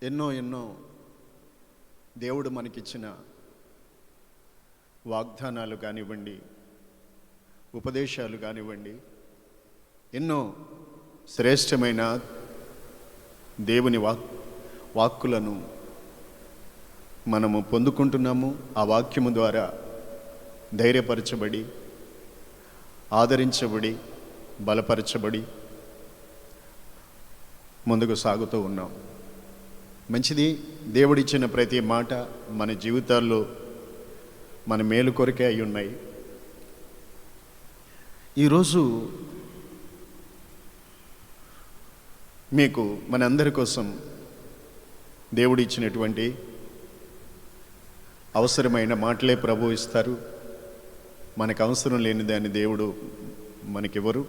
ఎన్నో దేవుడు మనకిచ్చిన వాగ్దానాలు కానివ్వండి, ఉపదేశాలు కానివ్వండి, ఎన్నో శ్రేష్టమైన దేవుని వాక్కులను మనము పొందుకుంటున్నాము. ఆ వాక్యము ద్వారా ధైర్యపరచబడి, ఆదరించబడి, బలపరచబడి ముందుకు సాగుతూ ఉన్నాం. మంచిది. దేవుడిచ్చిన ప్రతి మాట మన జీవితాల్లో మన మేలు కొరకే అయి ఉన్నాయి. ఈరోజు మీకు మనందరి కోసం దేవుడిచ్చినటువంటి అవసరమైన మాటలే ప్రభు ఇస్తారు. మనకు అవసరం లేని దాన్ని దేవుడు మనకివ్వరు.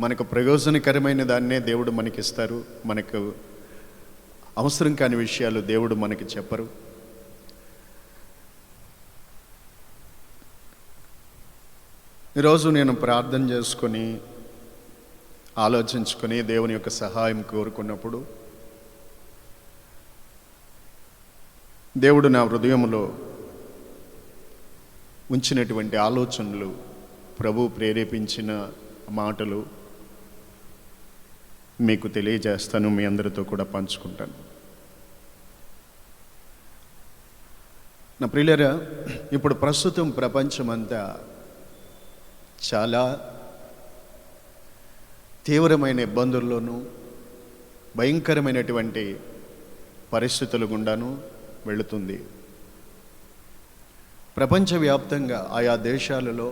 మనకు ప్రయోజనకరమైన దాన్నే దేవుడు మనకిస్తారు. మనకు అవసరం కాని విషయాలు దేవుడు మనకి చెప్పరు. ఈరోజు నేను ప్రార్థన చేసుకొని ఆలోచించుకొని దేవుని యొక్క సహాయం కోరుకున్నప్పుడు దేవుడు నా హృదయంలో ఉంచినటువంటి ఆలోచనలు, ప్రభు ప్రేరేపించిన మాటలు మీకు తెలియజేస్తాను, మీ అందరితో కూడా పంచుకుంటాను. నా ప్రియులారా, ఇప్పుడు ప్రస్తుతం ప్రపంచమంతా చాలా తీవ్రమైన ఇబ్బందుల్లోనూ భయంకరమైనటువంటి పరిస్థితుల గుండాను వెళుతుంది. ప్రపంచవ్యాప్తంగా ఆయా దేశాలలో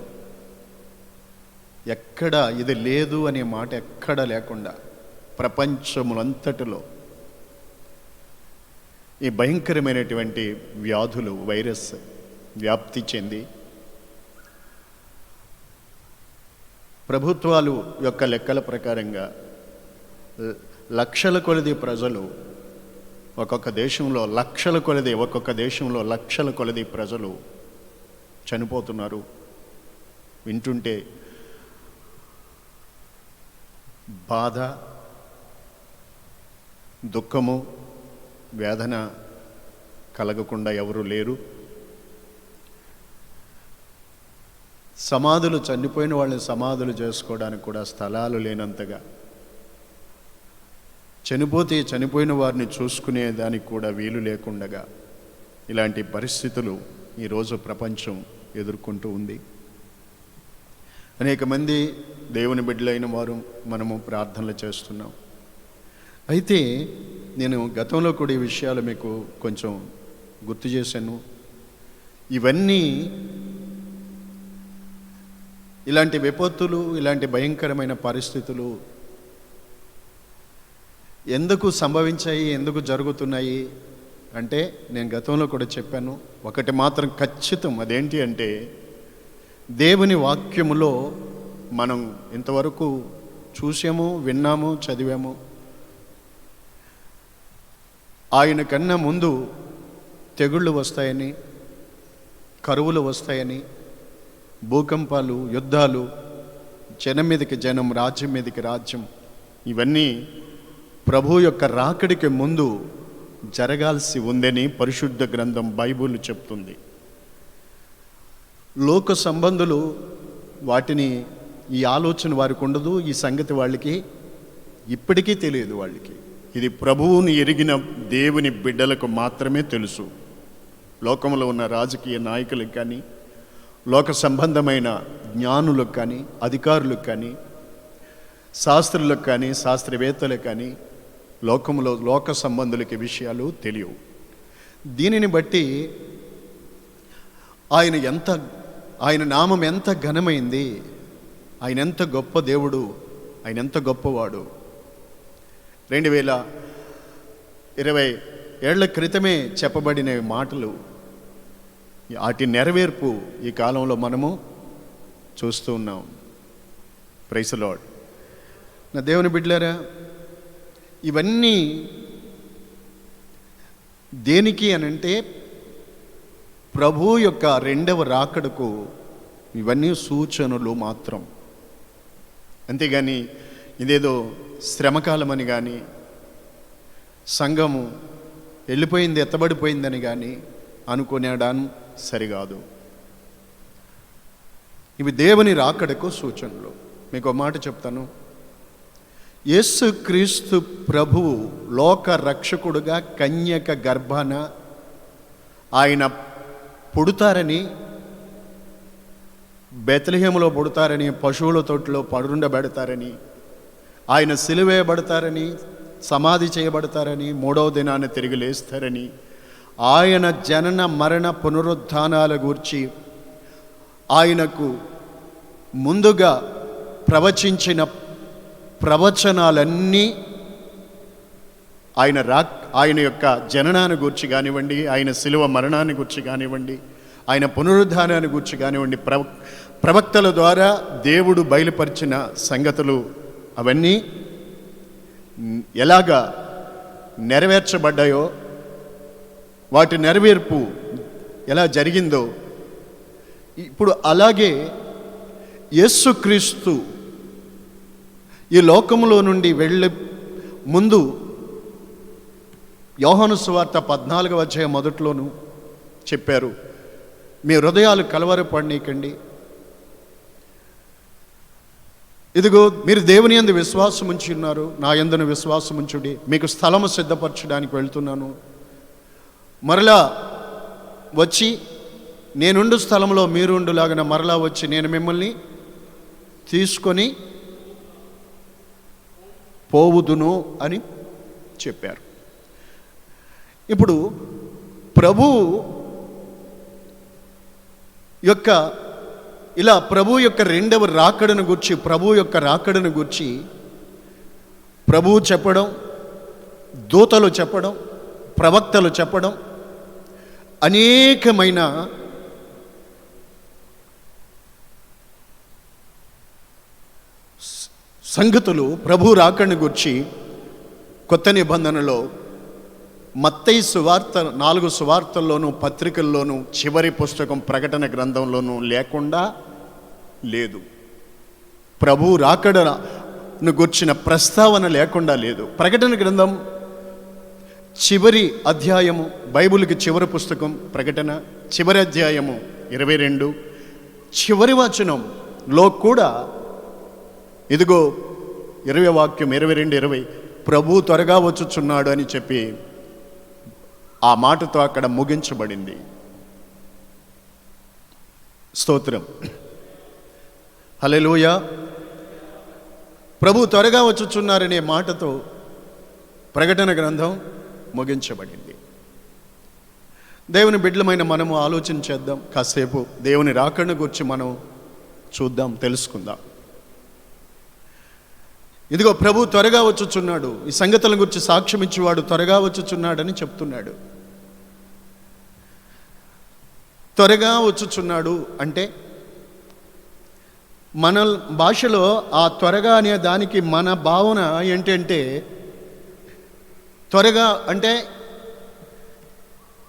ఎక్కడ ఇది లేదు అనే మాట ఎక్కడ లేకుండా ప్రపంచములంతటిలో ఈ భయంకరమైనటువంటి వ్యాధులు, వైరస్ వ్యాప్తి చెంది ప్రభుత్వాలు యొక్క లెక్కల ప్రకారంగా లక్షల కొలది ప్రజలు ఒక్కొక్క దేశంలో లక్షల కొలది ప్రజలు చనిపోతున్నారు. వింటుంటే బాధ, దుఃఖము, వేదన కలగకుండా ఎవరు లేరు. సమాధులు, చనిపోయిన వాళ్ళని సమాధులు చేసుకోవడానికి కూడా స్థలాలు లేనంతగా, చనిపోయిన వారిని చూసుకునే దానికి కూడా వీలు లేకుండగా ఇలాంటి పరిస్థితులు ఈరోజు ప్రపంచం ఎదుర్కొంటూ ఉంది. అనేక మంది దేవుని బిడ్డలైన వారు మనము ప్రార్థనలు చేస్తున్నాం. అయితే నేను గతంలో కూడా ఈ విషయాలు మీకు కొంచెం గుర్తు చేశాను. ఇవన్నీ, ఇలాంటి విపత్తులు, ఇలాంటి భయంకరమైన పరిస్థితులు ఎందుకు సంభవించాయి, ఎందుకు జరుగుతున్నాయి అంటే నేను గతంలో కూడా చెప్పాను. ఒకటి మాత్రం ఖచ్చితం, అదేంటి అంటే దేవుని వాక్యములో మనం ఇంతవరకు చూసాము, విన్నాము, చదివాము. ఆయన కన్నా ముందు తెగుళ్ళు వస్తాయని, కరువులు వస్తాయని, భూకంపాలు, యుద్ధాలు, జనం మీదకి జనం, రాజ్యం మీదకి రాజ్యం, ఇవన్నీ ప్రభు యొక్క రాకడికి ముందు జరగాల్సి ఉందని పరిశుద్ధ గ్రంథం బైబిల్ చెప్తుంది. లోక సంబంధులు వాటిని, ఈ ఆలోచన వారికి ఉండదు. ఈ సంగతి వాళ్ళకి ఇప్పటికీ తెలియదు. వాళ్ళకి ఇది ప్రభువుని ఎరిగిన దేవుని బిడ్డలకు మాత్రమే తెలుసు. లోకంలో ఉన్న రాజకీయ నాయకులకు కానీ, లోక సంబంధమైన జ్ఞానులకు కానీ, అధికారులకు కానీ, శాస్త్రులకు కానీ, శాస్త్రవేత్తలకు కానీ, లోకంలో లోక సంబంధులకి విషయాలు తెలియవు. దీనిని బట్టి ఆయన నామం ఎంత ఘనమైంది, ఆయన ఎంత గొప్ప దేవుడు, ఆయన ఎంత గొప్పవాడు. 2020 ఏళ్ల క్రితమే చెప్పబడిన మాటలు, వాటి నెరవేర్పు ఈ కాలంలో మనము చూస్తూ ఉన్నాం. Praise the Lord. నా దేవుని బిడ్డలారా, ఇవన్నీ దేనికి అనంటే ప్రభు యొక్క రెండవ రాకడకు ఇవన్నీ సూచనలు మాత్రం. అంతేగాని ఇదేదో శ్రమకాలమని కానీ, సంఘము వెళ్ళిపోయింది, ఎత్తబడిపోయిందని కానీ అనుకునేడాను సరికాదు. ఇవి దేవుని రాకడకు సూచనలు. మీకు ఒక మాట చెప్తాను. యేసుక్రీస్తు ప్రభువు లోక రక్షకుడుగా కన్యక గర్భాన ఆయన పుడతారని, బెత్లెహేములో పుడతారని, పశువుల తొట్టులో పడుండబెడతారని, ఆయన సిలువేయబడతారని, సమాధి చేయబడతారని, మూడవ దినాన్ని తిరిగి లేస్తారని, ఆయన జనన మరణ పునరుత్థానాల గూర్చి ఆయనకు ముందుగా ప్రవచించిన ప్రవచనాలన్నీ ఆయన యొక్క జననాన్ని గూర్చి కానివ్వండి, ఆయన శిలువ మరణాన్ని గూర్చి కానివ్వండి, ఆయన పునరుద్ధానాన్ని గూర్చి కానివ్వండి, ప్రవక్తల ద్వారా దేవుడు బయలుపరిచిన సంగతులు అవన్నీ ఎలాగా నెరవేర్చబడ్డాయో, వాటి నెరవేర్పు ఎలా జరిగిందో, ఇప్పుడు అలాగే యేసుక్రీస్తు ఈ లోకములో నుండి వెళ్ళే ముందు యోహాను సువార్త 14వ అధ్యాయం మొదట్లోనూ చెప్పారు, మీ హృదయాలు కలవరపడనీకండి, ఇదిగో మీరు దేవుని యందు విశ్వాసం ఉంచి ఉన్నారు, నా యందును విశ్వాసం ఉంచుడి, మీకు స్థలము సిద్ధపరచడానికి వెళ్తున్నాను, మరలా వచ్చి నేనుండు స్థలంలో మీరుండులాగా మరలా వచ్చి నేను మిమ్మల్ని తీసుకొని పోవుదును అని చెప్పారు. ఇప్పుడు ప్రభు యొక్క రెండవ రాకడను గురించి, ప్రభు యొక్క రాకడను గురించి ప్రభువు చెప్పడం, దూతలు చెప్పడం, ప్రవక్తలు చెప్పడం, అనేకమైన సంగతులు ప్రభు రాకడను గురించి కొత్త నిబంధనలో మత్తయి సువార్త 4 సువార్తల్లోనూ, పత్రికల్లోనూ, చివరి పుస్తకం ప్రకటన గ్రంథంలోనూ లేకుండా లేదు. ప్రభు రాకడను గుర్చిన ప్రస్తావన లేకుండా లేదు. ప్రకటన గ్రంథం చివరి అధ్యాయము, బైబిల్కి చివరి పుస్తకం ప్రకటన, చివరి అధ్యాయము 22 చివరి వచనంలో కూడా ఇదిగో 20 వాక్యం 22-20 ప్రభు త్వరగా వచ్చుచున్నాడు అని చెప్పి ఆ మాటతో అక్కడ ముగించబడింది. స్తోత్రం, హల్లెలూయా. ప్రభు త్వరగా వచ్చుచున్నారనే మాటతో ప్రకటన గ్రంథం ముగించబడింది. దేవుని బిడ్డలమైన మనము ఆలోచన చేద్దాం, కాసేపు దేవుని రాకడను గురించి మనం చూద్దాం, తెలుసుకుందాం. ఇదిగో ప్రభు త్వరగా వచ్చుచున్నాడు, ఈ సంగతుల గురించి సాక్ష్యం ఇచ్చేవాడు త్వరగా వచ్చుచున్నాడని చెప్తున్నాడు. త్వరగా వచ్చుచున్నాడు అంటే మన భాషలో ఆ త్వరగా అనే దానికి మన భావన ఏంటంటే, త్వరగా అంటే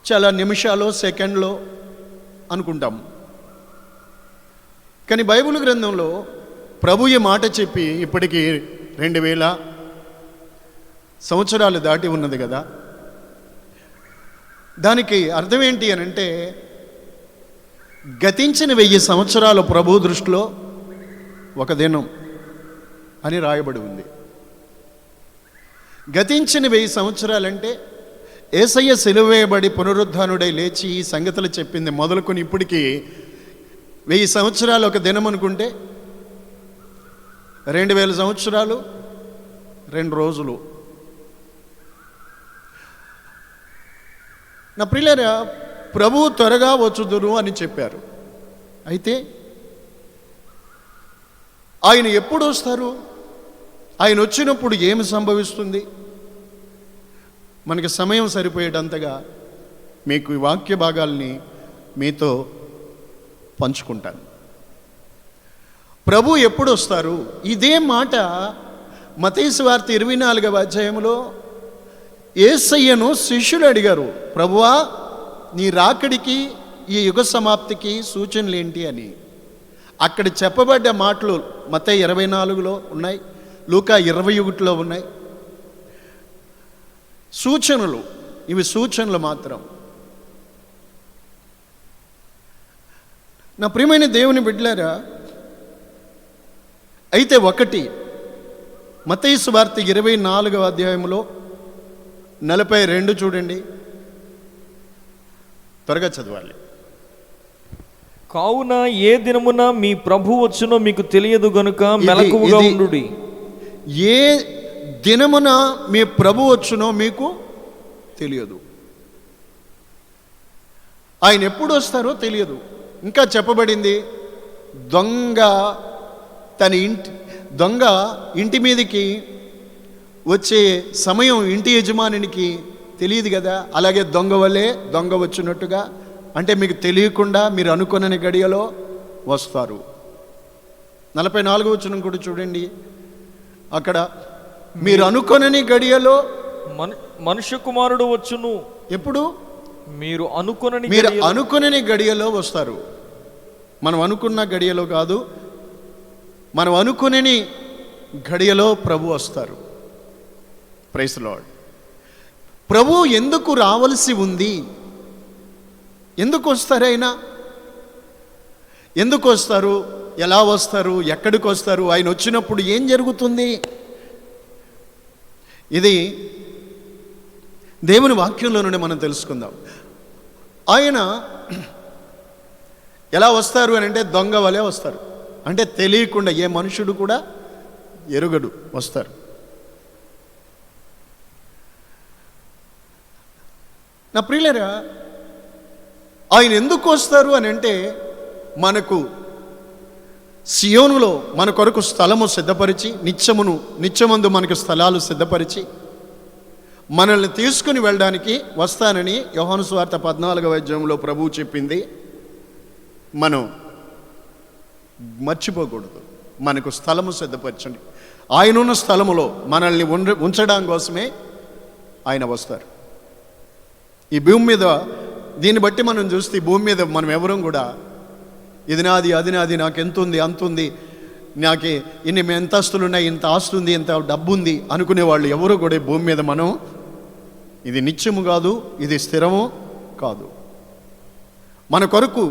చాలా నిమిషాలు, సెకండ్లో అనుకుంటాం. కానీ బైబిల్ గ్రంథంలో ప్రభు ఈ మాట చెప్పి ఇప్పటికీ 2000 సంవత్సరాలు దాటి ఉన్నది కదా. దానికి అర్థం ఏంటి అని అంటే, గతించిన 1000 సంవత్సరాలు ప్రభు దృష్టిలో ఒక దినం అని రాయబడి ఉంది. గతించిన 1000 సంవత్సరాలంటే యేసయ్య సిలువేయబడి పునరుద్ధానుడై లేచి ఈ సంగతులు చెప్పింది మొదలుకొని ఇప్పటికీ 1000 సంవత్సరాలు ఒక దినం అనుకుంటే 2000 సంవత్సరాలు 2 రోజులు. నా ప్రియులారా, ప్రభు త్వరగా వచ్చుదురు అని చెప్పారు. అయితే ఆయన ఎప్పుడు వస్తారు, ఆయన వచ్చినప్పుడు ఏమి సంభవిస్తుంది, మనకి సమయం సరిపోయేటంతగా మీకు ఈ వాక్య భాగాల్ని మీతో పంచుకుంటాను. ప్రభు ఎప్పుడు వస్తారు, ఇదే మాట మత్తయి సువార్త 24వ అధ్యాయంలో యేసయ్యను శిష్యులు అడిగారు, ప్రభువా నీ రాకడికి ఈ యుగ సమాప్తికి సూచనలు ఏంటి అని. అక్కడ చెప్పబడ్డ మాటలు మత్తయి 24లో ఉన్నాయి, లూకా 21లో ఉన్నాయి. సూచనలు, ఇవి సూచనలు మాత్రం. నా ప్రియమైన దేవుని బిడ్డలారా, అయితే ఒకటి, మత్తయి సువార్త 24వ అధ్యాయంలో 42 చూడండి, త్వరగా చదవాలి. కావున ఏ దినమున మీ ప్రభు వచ్చునో మీకు తెలియదు గనుక మెలకువగా ఉండుడి. ఏ దినమున మీ ప్రభు వచ్చునో మీకు తెలియదు. ఆయన ఎప్పుడు వస్తారో తెలియదు. ఇంకా చెప్పబడింది, దొంగ ఇంటి మీదకి వచ్చే సమయం ఇంటి యజమానికి తెలియదు కదా. అలాగే దొంగ వచ్చినట్టుగా, అంటే మీకు తెలియకుండా మీరు అనుకున్న గడియలో వస్తారు. 44వ వచనం కూడా చూడండి, అక్కడ మీరు అనుకొనని గడియలో మనుష్య కుమారుడు వచ్చును. ఎప్పుడు? మీరు అనుకొనని గడియలో వస్తారు. మనం అనుకున్న గడియలో కాదు, మనం అనుకునని గడియలో ప్రభు వస్తారు. Praise the lord. ప్రభు ఎందుకు రావాల్సి ఉంది? ఎందుకు వస్తారు? ఆయన ఎందుకు వస్తారు? ఎలా వస్తారు? ఎక్కడికి వస్తారు? ఆయన వచ్చినప్పుడు ఏం జరుగుతుంది? ఇది దేవుని వాక్యంలో నుండి మనం తెలుసుకుందాం. ఆయన ఎలా వస్తారు అని అంటే దొంగ వలె వస్తారు. అంటే తెలియకుండా, ఏ మనుషుడు కూడా ఎరుగడు వస్తారు. నా ప్రియులారా, ఆయన ఎందుకు వస్తారు అని అంటే, మనకు సియోనులో మన కొరకు స్థలము సిద్ధపరిచి, నిత్యమందు మనకు స్థలాలు సిద్ధపరిచి మనల్ని తీసుకుని వెళ్ళడానికి వస్తానని యోహాను సువార్త 14వ అధ్యాయంలో ప్రభువు చెప్పింది మనం మర్చిపోకూడదు. మనకు స్థలము సిద్ధపరచండి. ఆయన ఉన్న స్థలములో మనల్ని ఉంచడం కోసమే ఆయన వస్తారు. ఈ భూమి మీద, దీన్ని బట్టి మనం చూస్తే ఈ భూమి మీద మనం ఎవరం కూడా ఇది నాది, అది నాది, నాకు ఎంత ఉంది, అంత ఉంది, నాకు ఇన్ని అంతస్తులు ఉన్నాయి, ఇంత ఆస్తి ఉంది, ఇంత డబ్బు ఉంది అనుకునేవాళ్ళు ఎవరు కూడా ఈ భూమి మీద మనం, ఇది నిత్యము కాదు, ఇది స్థిరము కాదు. మన కొరకు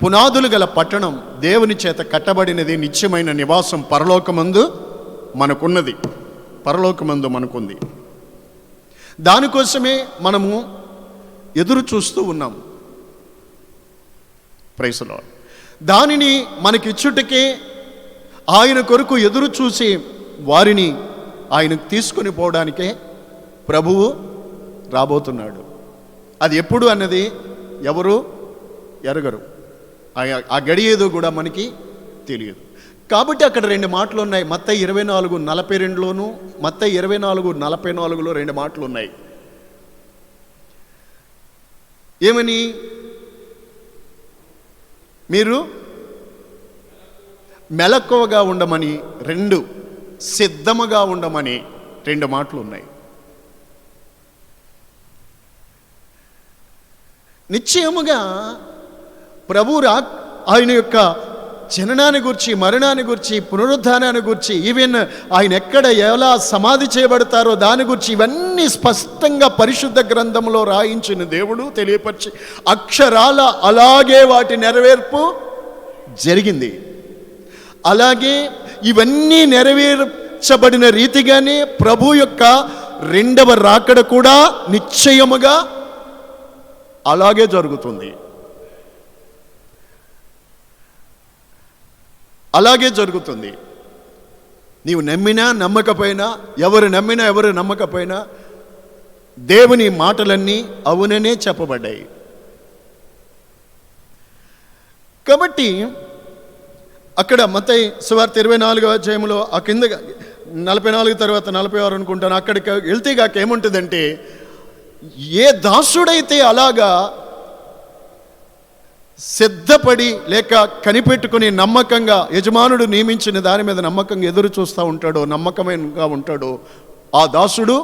పునాదులు గల పట్టణం దేవుని చేత కట్టబడినది, నిత్యమైన నివాసం పరలోకమందు మనకున్నది, పరలోకమందు మనకుంది. దానికోసమే మనము ఎదురు చూస్తూ ఉన్నాము. Praise the Lord. దానిని మనకిచ్చుటకే ఆయన కొరకు ఎదురు చూసి వారిని ఆయన తీసుకుని పోవడానికే ప్రభువు రాబోతున్నాడు. అది ఎప్పుడు అన్నది ఎవరు ఎరగరు. ఆ గడి ఏదో కూడా మనకి తెలియదు. కాబట్టి అక్కడ 2 మాటలు ఉన్నాయి. మత్తయి 24:42లోను మత్తయి 24:44లో 2 మాటలు ఉన్నాయి. ఏమని? మీరు మెలకువగా ఉండమని, 2 సిద్ధముగా ఉండమని 2 మాటలు ఉన్నాయి. నిశ్చయముగా ప్రభు ఆయన యొక్క జననాన్ని గురించి, మరణాన్ని గురించి, పునరుద్ధానాన్ని గురించి, ఈవెన్ ఆయన ఎక్కడ ఎలా సమాధి చేయబడతారో దాని గురించి ఇవన్నీ స్పష్టంగా పరిశుద్ధ గ్రంథంలో రాయించిన దేవుడు తెలియపరిచి అక్షరాల అలాగే వాటి నెరవేర్పు జరిగింది. అలాగే ఇవన్నీ నెరవేర్చబడిన రీతిగానే ప్రభు యొక్క 2వ రాకడ కూడా నిశ్చయముగా అలాగే జరుగుతుంది. అలాగే జరుగుతుంది. నీవు నమ్మినా నమ్మకపోయినా, ఎవరు నమ్మినా ఎవరు నమ్మకపోయినా, దేవుని మాటలన్నీ అవుననే చెప్పబడ్డాయి. కాబట్టి అక్కడ మత్తయి సువార్త 24వ అధ్యాయంలో ఆ కింద 44 తర్వాత 46 అనుకుంటాను, అక్కడికి వెళ్తే కాక ఏముంటుందంటే, ఏ దాసుడైతే అలాగా సిద్ధపడి లేక కనిపెట్టుకుని నమ్మకంగా యజమానుడు నియమించిన దాని మీద నమ్మకంగా ఎదురు చూస్తూ ఉంటాడో, నమ్మకమైనగా ఉంటాడో, ఆ దాసుడు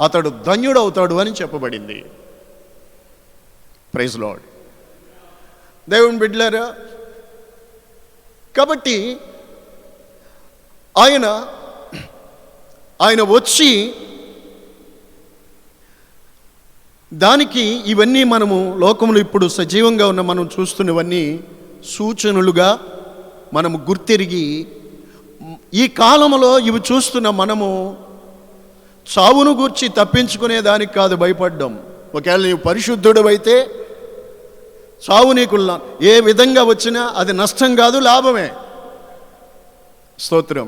అతడు ధన్యుడు అవుతాడు అని చెప్పబడింది. Praise Lord. దేవుని బిడ్డలారా, కాబట్టి ఆయన వచ్చి దానికి ఇవన్నీ మనము లోకంలో ఇప్పుడు సజీవంగా ఉన్న మనం చూస్తున్నవన్నీ సూచనలుగా మనము గుర్తెరిగి ఈ కాలంలో ఇవి చూస్తున్న మనము చావును గూర్చి తప్పించుకునే దానికి కాదు భయపడ్డం. ఒకవేళ నీవు పరిశుద్ధుడు అయితే చావు నీకు ఏ విధంగా వచ్చినా అది నష్టం కాదు, లాభమే. స్తోత్రం.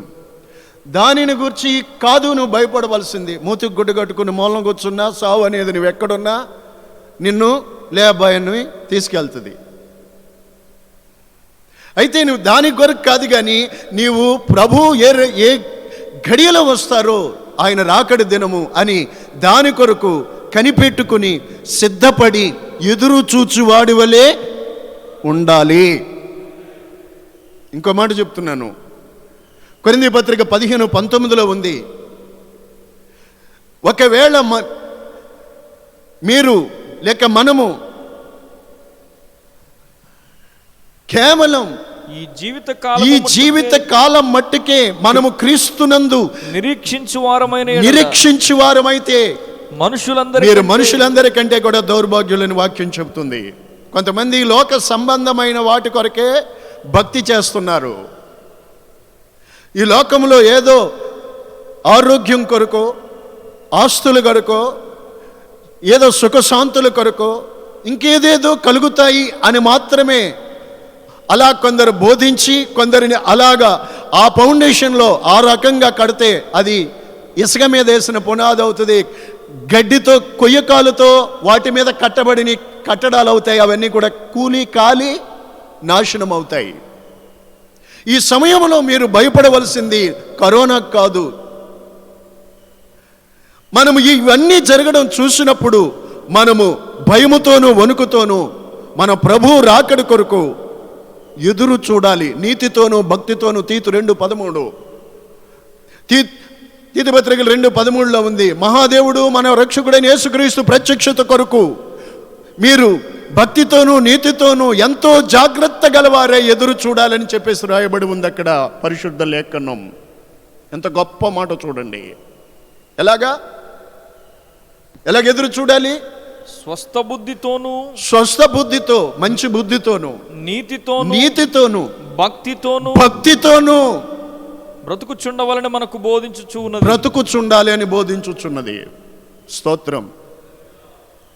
దానిని గురించి కాదు నువ్వు భయపడవలసింది. మూతికి గుడ్డ కట్టుకుని మూలం కూర్చున్నా సావు అనేది నువ్వు ఎక్కడున్నా నిన్ను లేబాయన్ని తీసుకెళ్తుంది. అయితే నువ్వు దాని కొరకు కాదు, కానీ నీవు ప్రభు ఏ ఘడియలో వస్తారో ఆయన రాకడి దినము అని దాని కొరకు కనిపెట్టుకుని సిద్ధపడి ఎదురు చూచువాడి వలె ఉండాలి. ఇంకో మాట చెప్తున్నాను, కొరింథీ పత్రిక 15:19 ఉంది. ఒకవేళ మీరు లేక మనము కేవలం ఈ జీవిత కాలం మట్టుకే మనము క్రీస్తునందు నిరీక్షించు వారమైతే మీరు మనుషులందరికంటే కూడా దౌర్భాగ్యులని వాక్యం చెబుతుంది. కొంతమంది లోక సంబంధమైన వాటి కొరకే భక్తి చేస్తున్నారు. ఈ లోకంలో ఏదో ఆరోగ్యం కొరకో, ఆస్తుల కొరకో, ఏదో సుఖశాంతుల కొరకో, ఇంకేదేదో కలుగుతాయి అని మాత్రమే అలా కొందరు బోధించి కొందరిని అలాగా ఆ ఫౌండేషన్లో ఆ రకంగా కడితే అది ఇసుక మీద వేసిన పునాది అవుతుంది. గడ్డితో కొయ్యకాలతో వాటి మీద కట్టబడిన కట్టడాలు అవుతాయి. అవన్నీ కూడా కూలి కాలి నాశనం అవుతాయి. ఈ సమయంలో మీరు భయపడవలసింది కరోనా కాదు. మనము ఇవన్నీ జరగడం చూసినప్పుడు మనము భయముతోనూ వణుకుతోనూ మన ప్రభు రాకడి కొరకు ఎదురు చూడాలి. నీతితోనూ భక్తితోనూ. తీతు 2:13 తీతు పత్రికలు 2:13 ఉంది. మహాదేవుడు మన రక్షకుడైన యేసుక్రీస్తు ప్రత్యక్షత కొరకు మీరు భక్తితోనూ నీతితోనూ ఎంతో జాగ్రత్త గలవారే ఎదురు చూడాలని చెప్పేసి రాయబడి ఉంది అక్కడ పరిశుద్ధ లేఖనం. ఎంత గొప్ప మాట చూడండి. ఎలాగ ఎదురు చూడాలి? స్వస్థ బుద్ధితో, మంచి బుద్ధితోను, నీతితోను, భక్తితోను బ్రతుకుచుండవాలని మనకు బ్రతుకుచుండాలి అని బోధించుచున్నది. స్తోత్రం.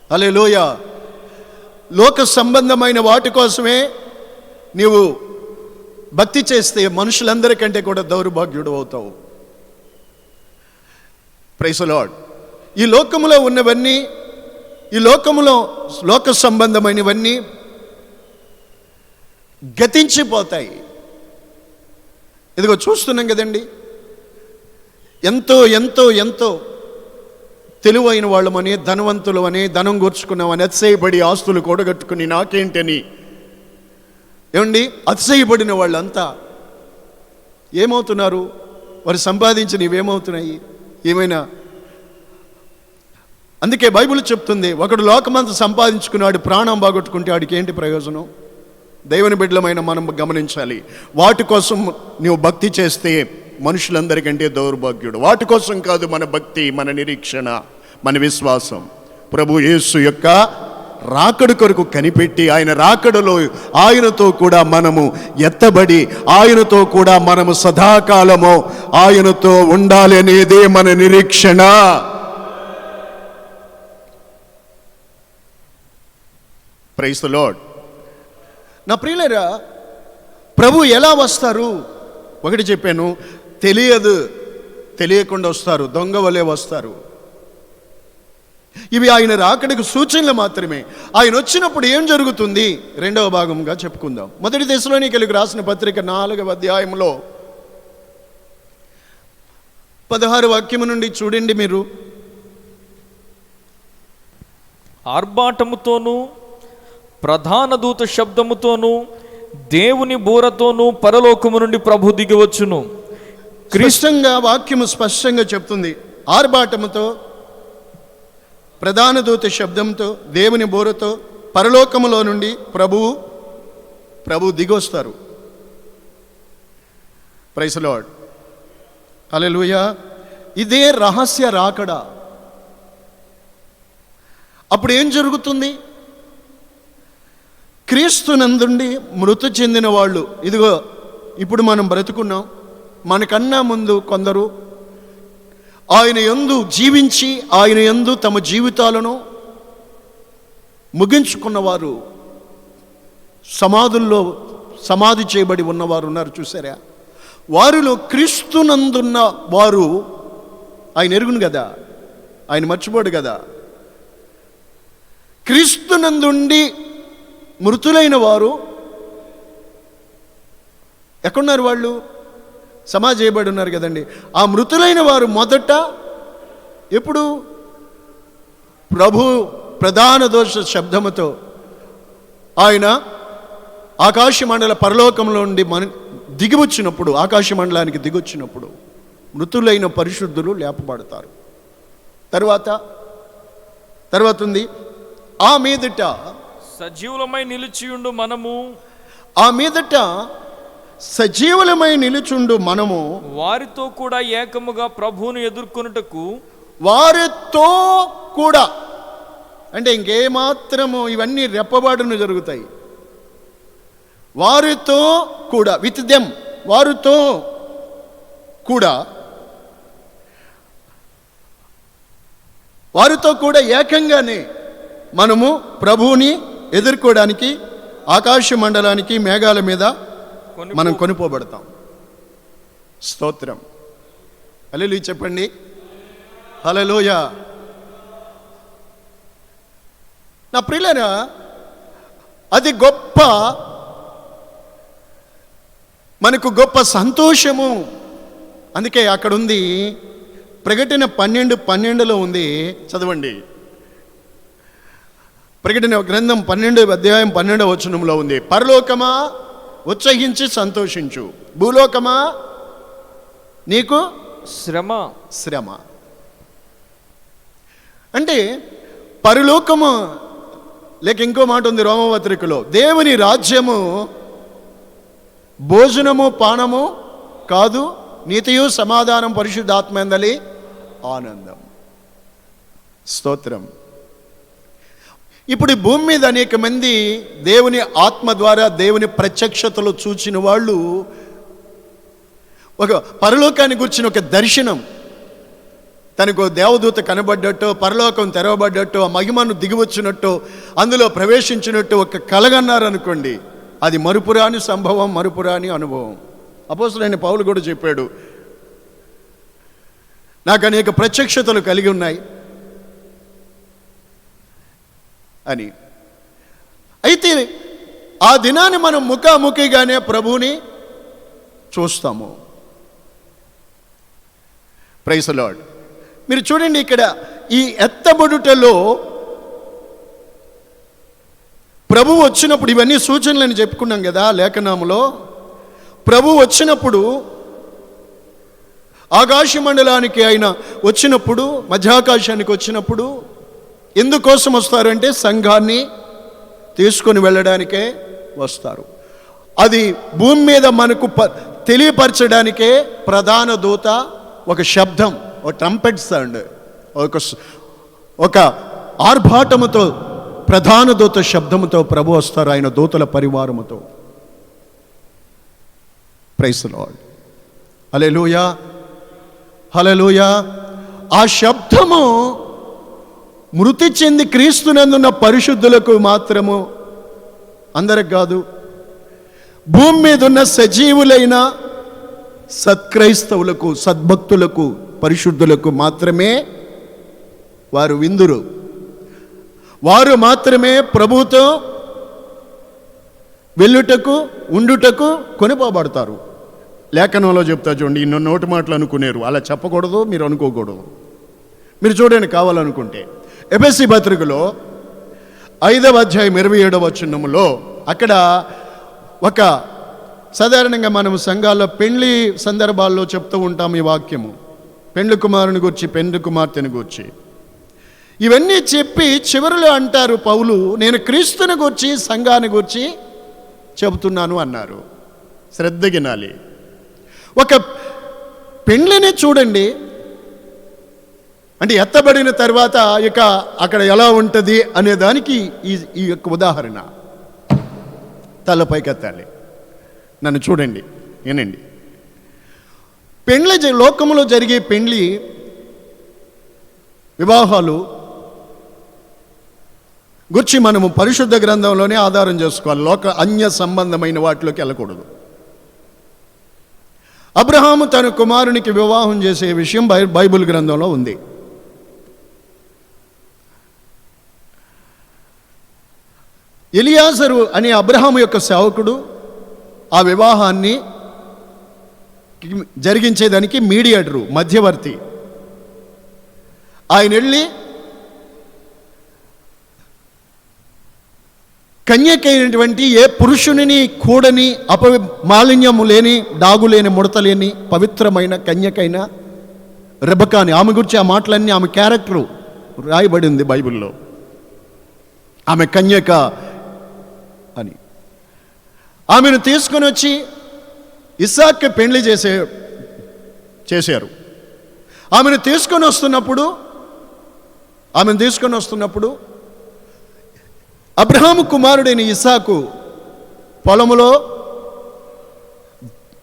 హల్లెలూయా. లోక సంబంధమైన వాటి కోసమే నీవు భక్తి చేస్తే మనుషులందరికంటే కూడా దౌర్భాగ్యుడు అవుతావు. Praise the Lord. ఈ లోకములో ఉన్నవన్నీ, ఈ లోకములో లోక సంబంధమైనవన్నీ గతించిపోతాయి. ఇదిగో చూస్తున్నాం కదండి, ఎంతో ఎంతో ఎంతో తెలివైన వాళ్ళమని, ధనవంతులమని, ధనం కూర్చుకున్నామని అతిశయపడి ఆస్తులు కూడగట్టుకుని నాకేంటని ఏమండి అతిశయపడిన వాళ్ళంతా ఏమవుతున్నారు? వారు సంపాదించినవి ఏమవుతున్నాయి? ఏమైనా? అందుకే బైబిల్ చెప్తుంది, ఒకడు లోకమంతా సంపాదించుకున్నాడు, ప్రాణం బాగొట్టుకుంటే వాడికి ఏంటి ప్రయోజనం? దేవుని బిడ్డలమైన మనం గమనించాలి. వాటి కోసం నువ్వు భక్తి చేస్తే మనుషులందరికంటే దౌర్భాగ్యుడు. వాటి కోసం కాదు మన భక్తి, మన నిరీక్షణ, మన విశ్వాసం ప్రభు యేసు యొక్క రాకడ కొరకు కనిపెట్టి ఆయన రాకడలో ఆయనతో కూడా మనము ఎత్తబడి ఆయనతో కూడా మనము సదాకాలము ఆయనతో ఉండాలి అనేదే మన నిరీక్షణ. Praise the Lord. నా ప్రియులారా, ప్రభు ఎలా వస్తారు? ఒకటి చెప్పాను, తెలియకుండా వస్తారు, దొంగ వలె వస్తారు. ఇవి ఆయన రాకడకు సూచనలు మాత్రమే. ఆయన వచ్చినప్పుడు ఏం జరుగుతుంది రెండవ భాగంగా చెప్పుకుందాం. మొదటి దశలోనికెళ్ళి రాసిన పత్రిక 4వ అధ్యాయంలో 16వ వాక్యము నుండి చూడండి మీరు. ఆర్భాటముతోనూ ప్రధాన దూత శబ్దముతోనూ దేవుని బూరతోనూ పరలోకము నుండి ప్రభు దిగివచ్చును. క్రిస్తంగా వాక్యము స్పష్టంగా చెప్తుంది. ఆర్భాటముతో, ప్రధాన దూత శబ్దంతో, దేవుని బూరతో పరలోకములో నుండి ప్రభు దిగొస్తారు. Praise the lord. హల్లెలూయా. ఇదే రహస్య రాకడ. అప్పుడు ఏం జరుగుతుంది? క్రీస్తునందుండి మృతి చెందిన వాళ్ళు, ఇదిగో ఇప్పుడు మనం బ్రతుకున్నాం, మనకన్నా ముందు కొందరు ఆయన యందు జీవించి ఆయన యందు తమ జీవితాలను ముగించుకున్నవారు, సమాధుల్లో సమాధి చేయబడి ఉన్నవారు ఉన్నారు చూసారా? వారిలో క్రీస్తునందున్న వారు, ఆయన ఎరుగును కదా, ఆయన మర్చిపోడు కదా, క్రీస్తునందుండి మృతులైన వారు ఎక్కడున్నారు? వాళ్ళు సమాధి చేయబడి ఉన్నారు కదండి. ఆ మృతులైన వారు మొదట ఎప్పుడు? ప్రభు ప్రధాన దోష శబ్దముతో ఆయన ఆకాశమండల పరలోకంలో నుండి దిగివచ్చినప్పుడు, ఆకాశమండలానికి దిగొచ్చినప్పుడు మృతులైన పరిశుద్ధులు లేపబడతారు. తర్వాత ఉంది, ఆ మీదట సజీవులమై నిలిచియుండు మనము, ఆ మీదట సజీవులమై నిలుచుండు మనము వారితో కూడా ఏకముగా ప్రభువును ఎదుర్కొనుటకు, వారితో కూడా అంటే ఇంకేమాత్రము ఇవన్నీ రెప్పబాటును జరుగుతాయి. వారితో కూడా, విత్ దెమ్, వారితో కూడా, వారితో కూడా ఏకంగానే మనము ప్రభువుని ఎదుర్కోవడానికి ఆకాశ మండలానికి మేఘాల మీద మనం కొనిపోబడతాం. స్తోత్రం, హల్లెలూయా చెప్పండి, హల్లెలూయా. నా ప్రియులారా, అది గొప్ప, మనకు గొప్ప సంతోషము. అందుకే అక్కడ ఉంది, ప్రకటన 12:12 ఉంది, చదవండి. ప్రకటన గ్రంథం 12:12 ఉంది, పరలోకమా ఉత్సహించి సంతోషించు, భూలోకమా నీకు శ్రమ. అంటే పరలోకము, లేక ఇంకో మాట ఉంది రోమపత్రికలో, దేవుని రాజ్యము భోజనము పానము కాదు, నీతియు సమాధానం పరిశుద్ధాత్మందలి ఆనందం. స్తోత్రం. ఇప్పుడు భూమి మీద అనేక మంది దేవుని ఆత్మ ద్వారా దేవుని ప్రత్యక్షతలు చూచిన వాళ్ళు ఒక పరలోకాన్ని గురించిన ఒక దర్శనం, తనకు దేవదూత కనబడ్డట్టు, పరలోకం తెరవబడ్డట్టు, ఆ మహిమను దిగివచ్చినట్టు, అందులో ప్రవేశించినట్టు ఒక కలగన్నారు అనుకోండి, అది మరుపురాని సంభవం, మరుపురాని అనుభవం. అపోస్తలుడైన పౌలు కూడా చెప్పాడు, నాకు అనేక ప్రత్యక్షతలు కలిగి ఉన్నాయి అని. అయితే ఆ దినాన్ని మనం ముఖాముఖిగానే ప్రభువుని చూస్తాము. Praise the Lord. మీరు చూడండి, ఇక్కడ ఈ ఎత్తబడుటలో ప్రభు వచ్చినప్పుడు, ఇవన్నీ సూచనలని చెప్పుకున్నాం కదా లేఖనాములో. ప్రభు వచ్చినప్పుడు, ఆకాశ మండలానికి ఆయన వచ్చినప్పుడు, మధ్యాకాశానికి వచ్చినప్పుడు ఎందుకోసం వస్తారు అంటే సంఘాన్ని తీసుకొని వెళ్ళడానికే వస్తారు. అది భూమి మీద మనకు తెలియపరచడానికే ప్రధాన దూత ఒక శబ్దం, ఒక ట్రంపెట్ సౌండ్, ఒక ఆర్భాటముతో, ప్రధాన దూత శబ్దముతో ప్రభు వస్తారు ఆయన దూతల పరివారముతో. ప్రైజ్ ది లార్డ్, హల్లెలూయా, హల్లెలూయా. ఆ శబ్దము మృతి చెంది క్రీస్తునందున్న పరిశుద్ధులకు మాత్రము, అందరికి కాదు, భూమి మీద ఉన్న సజీవులైన సత్క్రైస్తవులకు, సద్భక్తులకు, పరిశుద్ధులకు మాత్రమే వారు విందురు. వారు మాత్రమే ప్రభుతో వెళ్ళుటకు, ఉండుటకు కొనిపోబడతారు. లేఖనంలో చెప్తా చూడండి, ఇన్నో నోటి మాటలు అనుకునేరు, అలా చెప్పకూడదు, మీరు అనుకోకూడదు. మీరు చూడండి కావాలనుకుంటే, ఎఫెసీ పత్రికలో 5వ అధ్యాయం 27వ వచనములో, అక్కడ ఒక సాధారణంగా మనం సంఘాల్లో పెళ్లి సందర్భాల్లో చెప్తూ ఉంటాం ఈ వాక్యము, పెండ్లి కుమారుని గురించి, పెండ్లి కుమార్తెని గురించి. ఇవన్నీ చెప్పి చివరిలో అంటారు పౌలు, నేను క్రీస్తుని గురించి, సంఘాన్ని గురించి చెబుతున్నాను అన్నారు. శ్రద్ధగినాలి. ఒక పెండ్లిని చూడండి, అంటే ఎత్తబడిన తర్వాత ఇక అక్కడ ఎలా ఉంటుంది అనే దానికి ఈ యొక్క ఉదాహరణ. తలపైకెత్తాలి. నన్ను చూడండి, వినండి. లోకంలో జరిగే పెండ్లి వివాహాలు గురించి మనము పరిశుద్ధ గ్రంథంలోనే ఆధారం చేసుకోవాలి. అన్య సంబంధమైన వాటిలోకి వెళ్ళకూడదు. అబ్రహాము తన కుమారునికి వివాహం చేసే విషయం బైబిల్ గ్రంథంలో ఉంది. ఎలియాజరు అనే అబ్రహాము యొక్క సేవకుడు ఆ వివాహాన్ని జరిగించేదానికి మీడియేటరు, మధ్యవర్తి. ఆయన వెళ్ళి కన్యకైనటువంటి ఏ పురుషుని కూడని మాలిన్యము లేని, డాగు లేని, ముడత లేని పవిత్రమైన కన్యకైన రెబెక్కాని, ఆమె గురించి ఆ మాటలన్నీ, ఆమె క్యారెక్టరు రాయబడింది బైబిల్లో. ఆమె కన్యక అని. ఆమెను తీసుకొని వచ్చి ఇస్సాక్కి పెండ్లి చేశారు. ఆమెను తీసుకొని వస్తున్నప్పుడు అబ్రహాము కుమారుడైన ఇస్సాకు పొలములో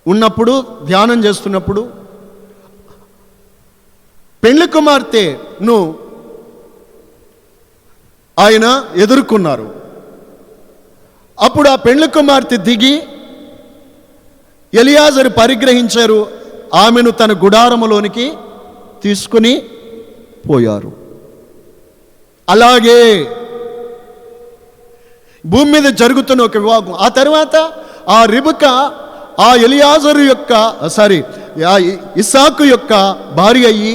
ఉన్నప్పుడు, ధ్యానం చేస్తున్నప్పుడు పెండ్లి కుమార్తెను ఆయన ఎదుర్కొన్నారు. అప్పుడు ఆ పెండ్లి కుమార్తె దిగి ఎలియాజరు పరిగ్రహించారు. ఆమెను తన గుడారములోనికి తీసుకుని పోయారు. అలాగే భూమి మీద జరుగుతున్న ఒక వివాహం. ఆ తర్వాత ఆ రెబెక్కా ఆ ఎలియాజరు యొక్క ఇస్సాకు యొక్క భార్య అయ్యి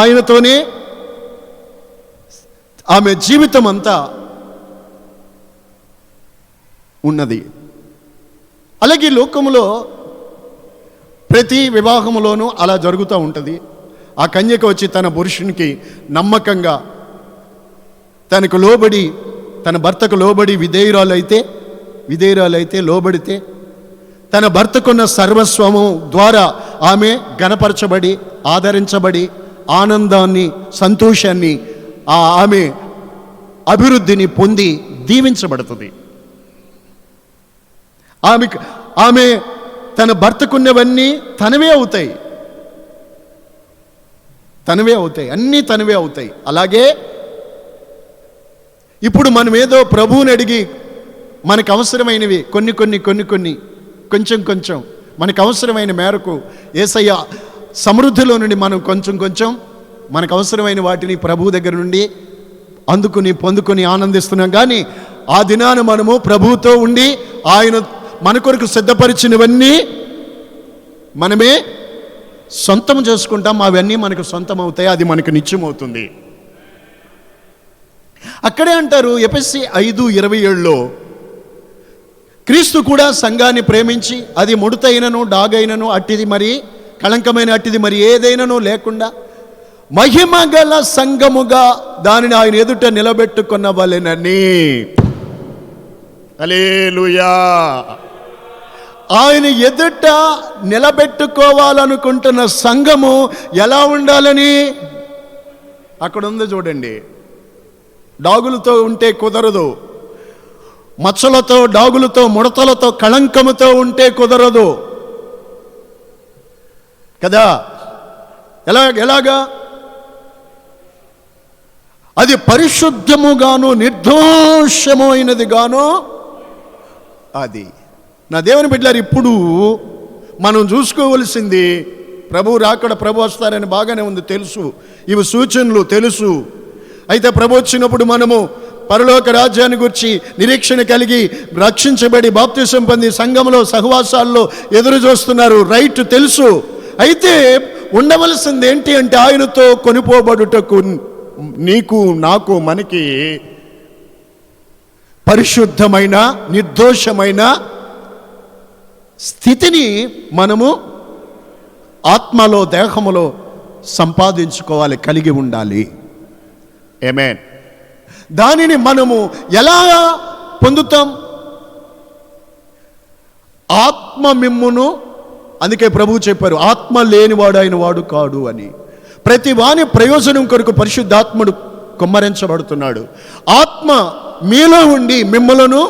ఆయనతోనే ఆమె జీవితం అంతా ఉన్నది. అలాగే లోకములో ప్రతి వివాహములోనూ అలా జరుగుతూ ఉంటుంది. ఆ కన్యక వచ్చి తన పురుషునికి నమ్మకంగా తనకు లోబడి, తన భర్తకు లోబడి విధేయురాలైతే లోబడితే తన భర్తకున్న సర్వస్వము ద్వారా ఆమె గణపరచబడి, ఆదరించబడి, ఆనందాన్ని, సంతోషాన్ని, ఆమె అభివృద్ధిని పొంది దీవించబడుతుంది. ఆమె తన భర్తకున్నవన్నీ తనవే అవుతాయి, అన్నీ తనవే అవుతాయి. అలాగే ఇప్పుడు మనం ఏదో ప్రభువుని అడిగి మనకు అవసరమైనవి కొంచెం మనకు అవసరమైన మేరకు యేసయ్య సమృద్ధిలో నుండి మనం కొంచెం మనకు అవసరమైన వాటిని ప్రభువు దగ్గర నుండి పొందుకొని ఆనందిస్తున్నాం. కానీ ఆ దినాన మనము ప్రభువుతో ఉండి ఆయన మన కొరకు సిద్ధపరిచినవన్నీ మనమే సొంతం చేసుకుంటాం. అవన్నీ మనకు సొంతం అవుతాయి. అది మనకు నిత్యమవుతుంది. అక్కడే అంటారు ఎఫెసీ 5:27లో, క్రీస్తు కూడా సంఘాన్ని ప్రేమించి అది ముడతైనను, డాగైనను, అట్టిది మరి కళంకమైన అట్టిది మరి ఏదైనానో లేకుండా మహిమ గల సంఘముగా దానిని ఆయన ఎదుట నిలబెట్టుకున్న వలెనని. హల్లెలూయా. ఆయన ఎదుట నిలబెట్టుకోవాలనుకుంటున్న సంఘము ఎలా ఉండాలని అక్కడ ఉంది చూడండి. డాగులతో ఉంటే కుదరదు, మచ్చలతో, డాగులతో, ముడతలతో, కళంకముతో ఉంటే కుదరదు కదా. ఎలాగా? అది పరిశుద్ధముగాను నిర్దోషమైనది గాను అది. నా దేవుని బిడ్డలారు, ఇప్పుడు మనం చూసుకోవలసింది ప్రభు రాకడ, ప్రభు వస్తారని బాగానే ఉంది, తెలుసు. ఇవి సూచనలు తెలుసు. అయితే ప్రభు వచ్చినప్పుడు మనము పరలోక రాజ్యాన్ని గురించి నిరీక్షణ కలిగి రక్షించబడి బాప్తిసం పొంది సంఘంలో సహవాసాల్లో ఎదురు చూస్తున్నారు. రైట్, తెలుసు. అయితే ఉండవలసింది ఏంటి అంటే ఆయనతో కొనిపోబడుటకు నీకు, నాకు, మనకి పరిశుద్ధమైన నిర్దోషమైన స్థితిని మనము ఆత్మలో, దేహములో సంపాదించుకోవాలి, కలిగి ఉండాలి. ఆమేన్. దానిని మనము ఎలా పొందుతాం? ఆత్మ మిమ్మును అందుకే ప్రభువు చెప్పారు, ఆత్మ లేనివాడు అయిన వాడు కాడు అని. ప్రతి వాని ప్రయోజనం కొరకు పరిశుద్ధాత్ముడు కుమ్మరించబడుతున్నాడు. ఆత్మ మీలో ఉండి మిమ్మలను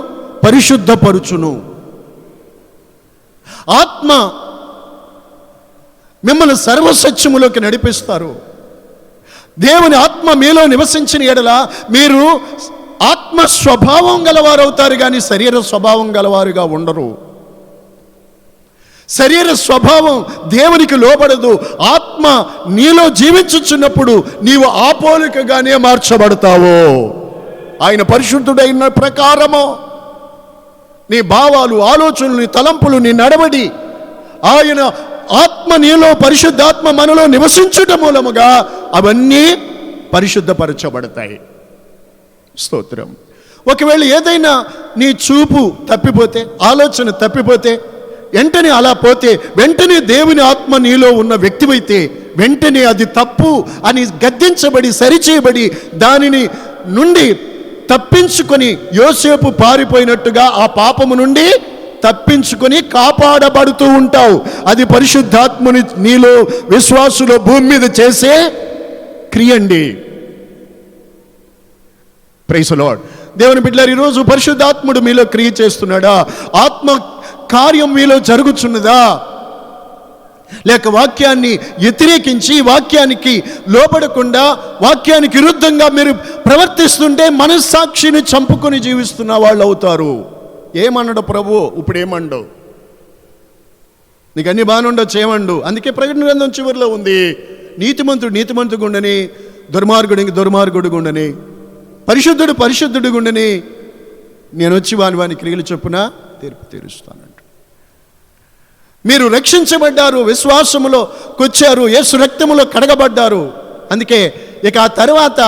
పరిశుద్ధపరుచును. ఆత్మ మిమ్మల్ని సర్వసత్యములోకి నడిపిస్తారు. దేవుని ఆత్మ మీలో నివసించిన ఎడల మీరు ఆత్మ స్వభావం గలవారవుతారు, కానీ శరీర స్వభావం గలవారుగా ఉండరు. శరీర స్వభావం దేవునికి లోబడదు. ఆత్మ నీలో జీవించుచున్నప్పుడు నీవు ఆ పోలికగానే మార్చబడతావు. ఆయన పరిశుద్ధుడైన ప్రకారము నీ భావాలు, ఆలోచనలు, నీ తలంపులు, నీ నడవడి, ఆయన ఆత్మ నీలో, పరిశుద్ధాత్మ మనలో నివసించుట మూలముగా అవన్నీ పరిశుద్ధపరచబడతాయి. స్తోత్రం. ఒకవేళ ఏదైనా నీ చూపు తప్పిపోతే, ఆలోచన తప్పిపోతే, వెంటనే అలా పోతే, వెంటనే దేవుని ఆత్మ నీలో ఉన్న వ్యక్తివైతే వెంటనే అది తప్పు అని గద్దించబడి సరిచేయబడి దానిని నుండి తప్పించుకొని యోసేపు పారిపోయినట్టుగా ఆ పాపము నుండి తప్పించుకొని కాపాడబడుతూ ఉంటావు. అది పరిశుద్ధాత్మని నీలో విశ్వాసులో భూమి మీద చేసే క్రియండి. Praise the lord. దేవుని బిడ్డలారా, ఈరోజు పరిశుద్ధాత్ముడు మీలో క్రియ చేస్తున్నాడా? ఆత్మ కార్యం మీలో జరుగుతున్నదా? లేక వాక్యాన్ని వ్యతిరేకించి వాక్యానికి లోబడకుండా వాక్యానికి విరుద్ధంగా మీరు ప్రవర్తిస్తుంటే మనస్సాక్షిని చంపుకొని జీవిస్తున్న వాళ్ళు అవుతారు. ఏమన్నాడు ప్రభు? ఇప్పుడు ఏమండవు? నీకు అన్ని బాగానే ఉండొచ్చు, ఏమండు? అందుకే ప్రకటన గ్రంథం చివరిలో ఉంది, నీతిమంతుడు నీతిమంతుడు గుండని, దుర్మార్గుడికి దుర్మార్గుడు గుండని, పరిశుద్ధుడు పరిశుద్ధుడు గుండని, నేను వచ్చి వాని క్రియలు చొప్పున తీర్పు తీరుస్తానంట. మీరు రక్షించబడ్డారు, విశ్వాసములో కొచ్చారు, యేసు రక్తములో కడగబడ్డారు. అందుకే ఇక ఆ తర్వాత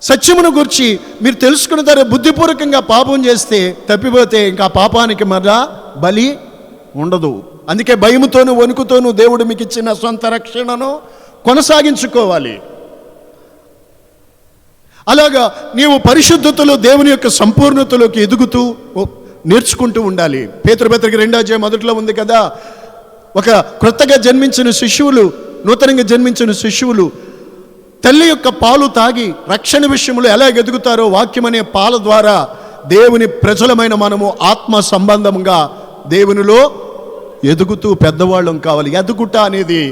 సత్యమును గురించి మీరు తెలుసుకున్న తర్వాత బుద్ధిపూర్వకంగా పాపం చేస్తే తప్పిపోతే ఇంకా పాపానికి మరలా బలి ఉండదు. అందుకే భయముతోనూ వణుకుతోనూ దేవుడు మీకు ఇచ్చిన సొంత రక్షణను కొనసాగించుకోవాలి. అలాగా నీవు పరిశుద్ధతలో దేవుని యొక్క సంపూర్ణతలోకి ఎదుగుతూ నేర్చుకుంటూ ఉండాలి. పేతురుపత్రిక 2వ అధ్యాయం మొదట్లో ఉంది కదా, ఒక క్రొత్తగా జన్మించిన శిశువులు, నూతనంగా జన్మించిన శిశువులు తల్లి యొక్క పాలు తాగి రక్షణ విషయంలో ఎలా ఎదుగుతారో వాక్యం అనే పాల ద్వారా దేవుని ప్రజలమైన మనము ఆత్మ సంబంధంగా దేవునిలో ఎదుగుతూ పెద్దవాళ్ళం కావాలి. ఎదుగుట అనేది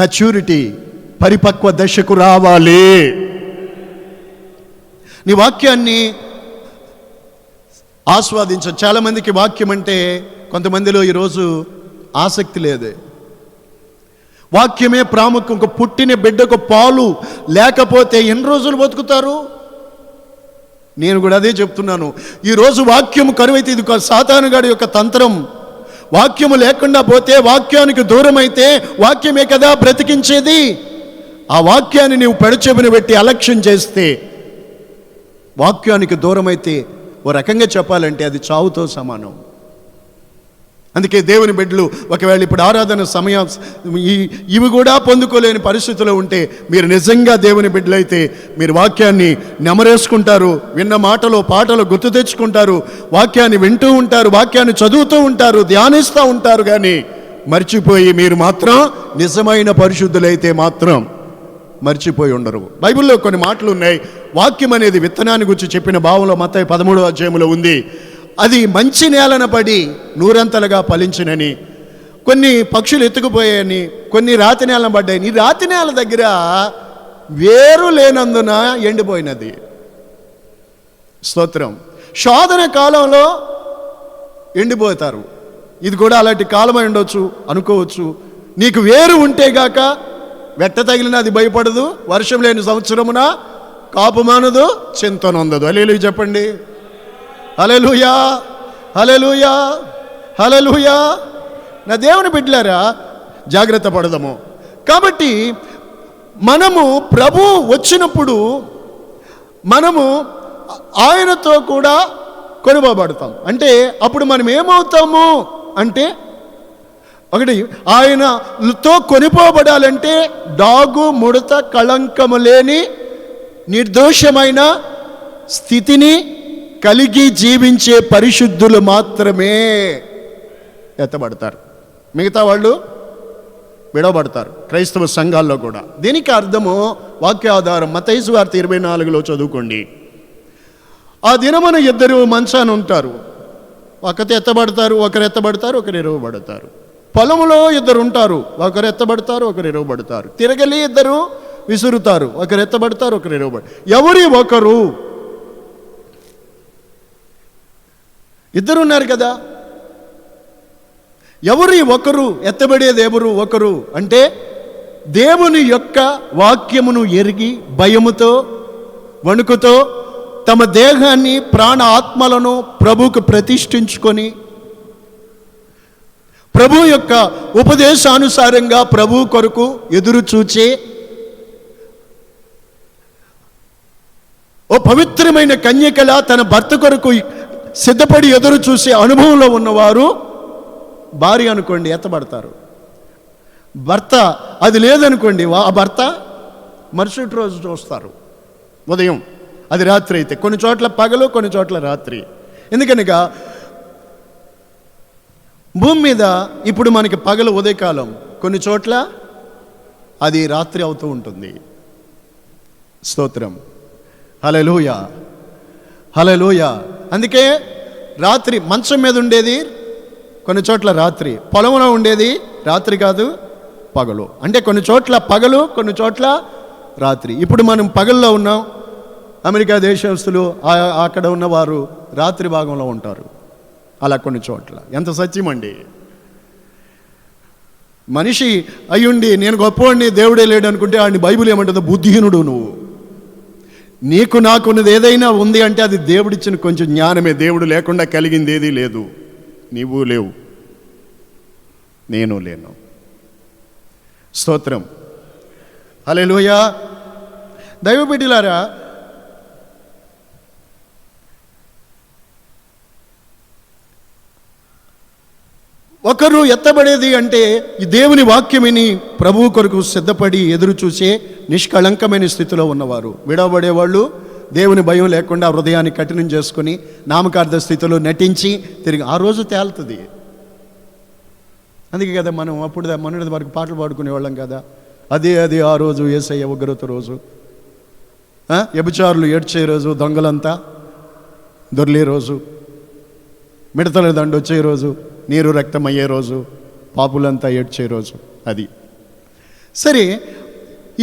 మెచ్యూరిటీ, పరిపక్వ దశకు రావాలి. నీ వాక్యాన్ని ఆస్వాదించ. చాలామందికి వాక్యం అంటే, కొంతమందిలో ఈరోజు ఆసక్తి లేదు. వాక్యమే ప్రాముఖ్యం. ఒక పుట్టిన బిడ్డకు పాలు లేకపోతే ఎన్ని రోజులు బతుకుతారు? నేను కూడా అదే చెప్తున్నాను. ఈరోజు వాక్యము కరువైతే ఇది సాతానుగాడి యొక్క తంత్రం. వాక్యము లేకుండా పోతే, వాక్యానికి దూరం అయితే వాక్యమే కదా బ్రతికించేది. ఆ వాక్యాన్ని నీవు పెడచెవిన పెట్టి అలక్ష్యం చేస్తే, వాక్యానికి దూరం అయితే ఓ రకంగా చెప్పాలంటే అది చావుతో సమానం. అందుకే దేవుని బిడ్డలు ఒకవేళ ఇప్పుడు ఆరాధన సమయం ఇవి కూడా పొందుకోలేని పరిస్థితిలో ఉంటే, మీరు నిజంగా దేవుని బిడ్డలైతే మీరు వాక్యాన్ని నెమరేసుకుంటారు, విన్న మాటలు పాటలు గుర్తు తెచ్చుకుంటారు, వాక్యాన్ని వింటూ ఉంటారు, వాక్యాన్ని చదువుతూ ఉంటారు, ధ్యానిస్తూ ఉంటారు. కానీ మర్చిపోయి మీరు మాత్రం నిజమైన పరిశుద్ధులైతే మాత్రం మర్చిపోయి ఉండరు. బైబిల్లో కొన్ని మాటలు ఉన్నాయి. వాక్యం అనేది విత్తనాన్ని గురించి చెప్పిన భావంలో మత్తయి 13వ అధ్యాయంలో ఉంది. అది మంచి నేలన పడి నూరంతలుగా ఫలించినని, కొన్ని పక్షులు ఎత్తుకుపోయాయని, కొన్ని రాతి నేలను పడ్డాయి. ఈ రాతి నేల దగ్గర వేరు లేనందున ఎండిపోయినది. స్తోత్రం. శోధన కాలంలో ఎండిపోతారు. ఇది కూడా అలాంటి కాలమై ఉండొచ్చు అనుకోవచ్చు. నీకు వేరు ఉంటే గాక వెట్ట తగిలిన అది భయపడదు, వర్షం లేని సంవత్సరమున కాపు మానదు, చింతనొందదు. హల్లెలూయా చెప్పండి. హల్లెలూయా, హల్లెలూయా, హల్లెలూయా. నా దేవుని బిడ్డలారా, జాగ్రత్త పడదాము. కాబట్టి మనము ప్రభు వచ్చినప్పుడు మనము ఆయనతో కూడా కొనుకోబడతాం. అంటే అప్పుడు మనం ఏమవుతాము అంటే, ఒకటి, ఆయనతో కొనిపోబడాలంటే డాగు ముడత కళంకము లేని నిర్దోషమైన స్థితిని కలిగి జీవించే పరిశుద్ధులు మాత్రమే ఎత్తబడతారు. మిగతా వాళ్ళు విడవబడతారు, క్రైస్తవ సంఘాల్లో కూడా. దీనికి అర్థము వాక్యాధారం మత్తయి సువార్త 24లో చదువుకోండి. ఆ దినమున ఇద్దరు మంచాన ఉంటారు, ఒకరు ఎత్తబడతారు, ఒకరు ఎరవబడతారు. పొలంలో ఇద్దరు ఉంటారు, ఒకరు ఎత్తబడతారు, ఒకరు ఎరవబడతారు. తిరగలి ఇద్దరు విసురుతారు, ఒకరు ఎత్తబడతారు, ఒకరు ఎరవబడతారు. ఎవరి ఒకరు? ఇద్దరు ఉన్నారు కదా, ఎవరి ఒకరు? ఎత్తబడేది ఎవరు ఒకరు అంటే దేవుని యొక్క వాక్యమును ఎరిగి భయముతో వణుకుతో తమ దేహాన్ని ప్రాణ ఆత్మలను ప్రభువుకు ప్రతిష్ఠించుకొని ప్రభు యొక్క ఉపదేశానుసారంగా ప్రభు కొరకు ఎదురు చూచే ఓ పవిత్రమైన కన్యకల తన భర్త కొరకు సిద్ధపడి ఎదురు చూసే అనుభవంలో ఉన్నవారు భార్య అనుకోండి ఎత్తబడతారు. భర్త అది లేదనుకోండి, ఆ భర్త మరుసటి రోజు చూస్తారు, ఉదయం. అది రాత్రి అయితే, కొన్ని చోట్ల పగలు, కొన్ని చోట్ల రాత్రి. ఎందుకనగా భూమి మీద ఇప్పుడు మనకి పగలు ఉదయకాలం, కొన్ని చోట్ల అది రాత్రి అవుతూ ఉంటుంది. స్తోత్రం, హల్లెలూయా, హల్లెలూయా. అందుకే రాత్రి మంచం మీద ఉండేది కొన్ని చోట్ల రాత్రి, పొలంలో ఉండేది రాత్రి కాదు పగలు. అంటే కొన్ని చోట్ల పగలు, కొన్ని చోట్ల రాత్రి. ఇప్పుడు మనం పగల్లో ఉన్నాం, అమెరికా దేశస్తులు అక్కడ ఉన్నవారు రాత్రి భాగంలో ఉంటారు. అలా కొన్ని చోట్ల. ఎంత సత్యమండి! మనిషి అయ్యుండి నేను గొప్పవాడిని, దేవుడే లేడు అనుకుంటే వాడిని బైబిల్ ఏమంటుందో బుద్ధిహీనుడు నువ్వు. నీకు నాకున్నది ఏదైనా ఉంది అంటే అది దేవుడిచ్చిన కొంచెం జ్ఞానమే. దేవుడు లేకుండా కలిగింది ఏదీ లేదు. నీవు లేవు, నేను లేను. స్తోత్రం, హల్లెలూయా. దైవ బిడ్డలారా, ఒకరు ఎత్తబడేది అంటే ఈ దేవుని వాక్యమిని ప్రభువు కొరకు సిద్ధపడి ఎదురు చూసే నిష్కళంకమైన స్థితిలో ఉన్నవారు. విడవబడేవాళ్ళు దేవుని భయం లేకుండా హృదయాన్ని కఠినం చేసుకుని నామకార్థ స్థితిలో నటించి తిరిగి ఆ రోజు తేలుతుంది. అందుకే కదా మనం అప్పుడు మొన్నటి వరకు పాటలు పాడుకునేవాళ్ళం కదా, అదే ఆ రోజు యేసయ్య ఉగ్రత రోజు, వ్యభిచారులు ఏడ్చే రోజు, దొంగలంతా దొర్లే రోజు, మిడతల దండు వచ్చే రోజు, నీరు రక్తం అయ్యే రోజు, పాపులంతా ఏడ్చే రోజు. అది సరే.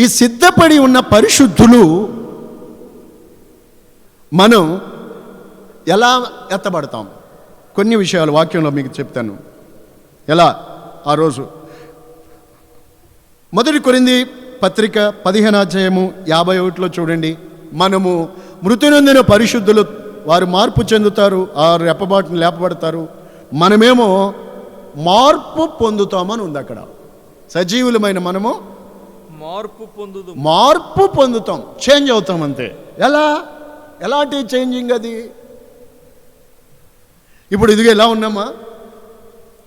ఈ సిద్ధపడి ఉన్న పరిశుద్ధులు మనం ఎలా ఎత్తబడతాం? కొన్ని విషయాలు వాక్యంలో మీకు చెప్తాను. ఎలా ఆ రోజు 1 కొరింథీ పత్రిక 15వ అధ్యాయము 51లో చూడండి. మనము మృతి నొందిన పరిశుద్ధులు వారు మార్పు చెందుతారు, ఆ రెప్పబాటును లేపబడతారు. మనమేమో మార్పు పొందుతామని ఉంది అక్కడ. సజీవులమైన మనము మార్పు పొందుతాం, చేంజ్ అవుతాం అంతే. ఎలాంటి చేంజింగ్ అది? ఇప్పుడు ఇదిగా ఎలా ఉన్నామా?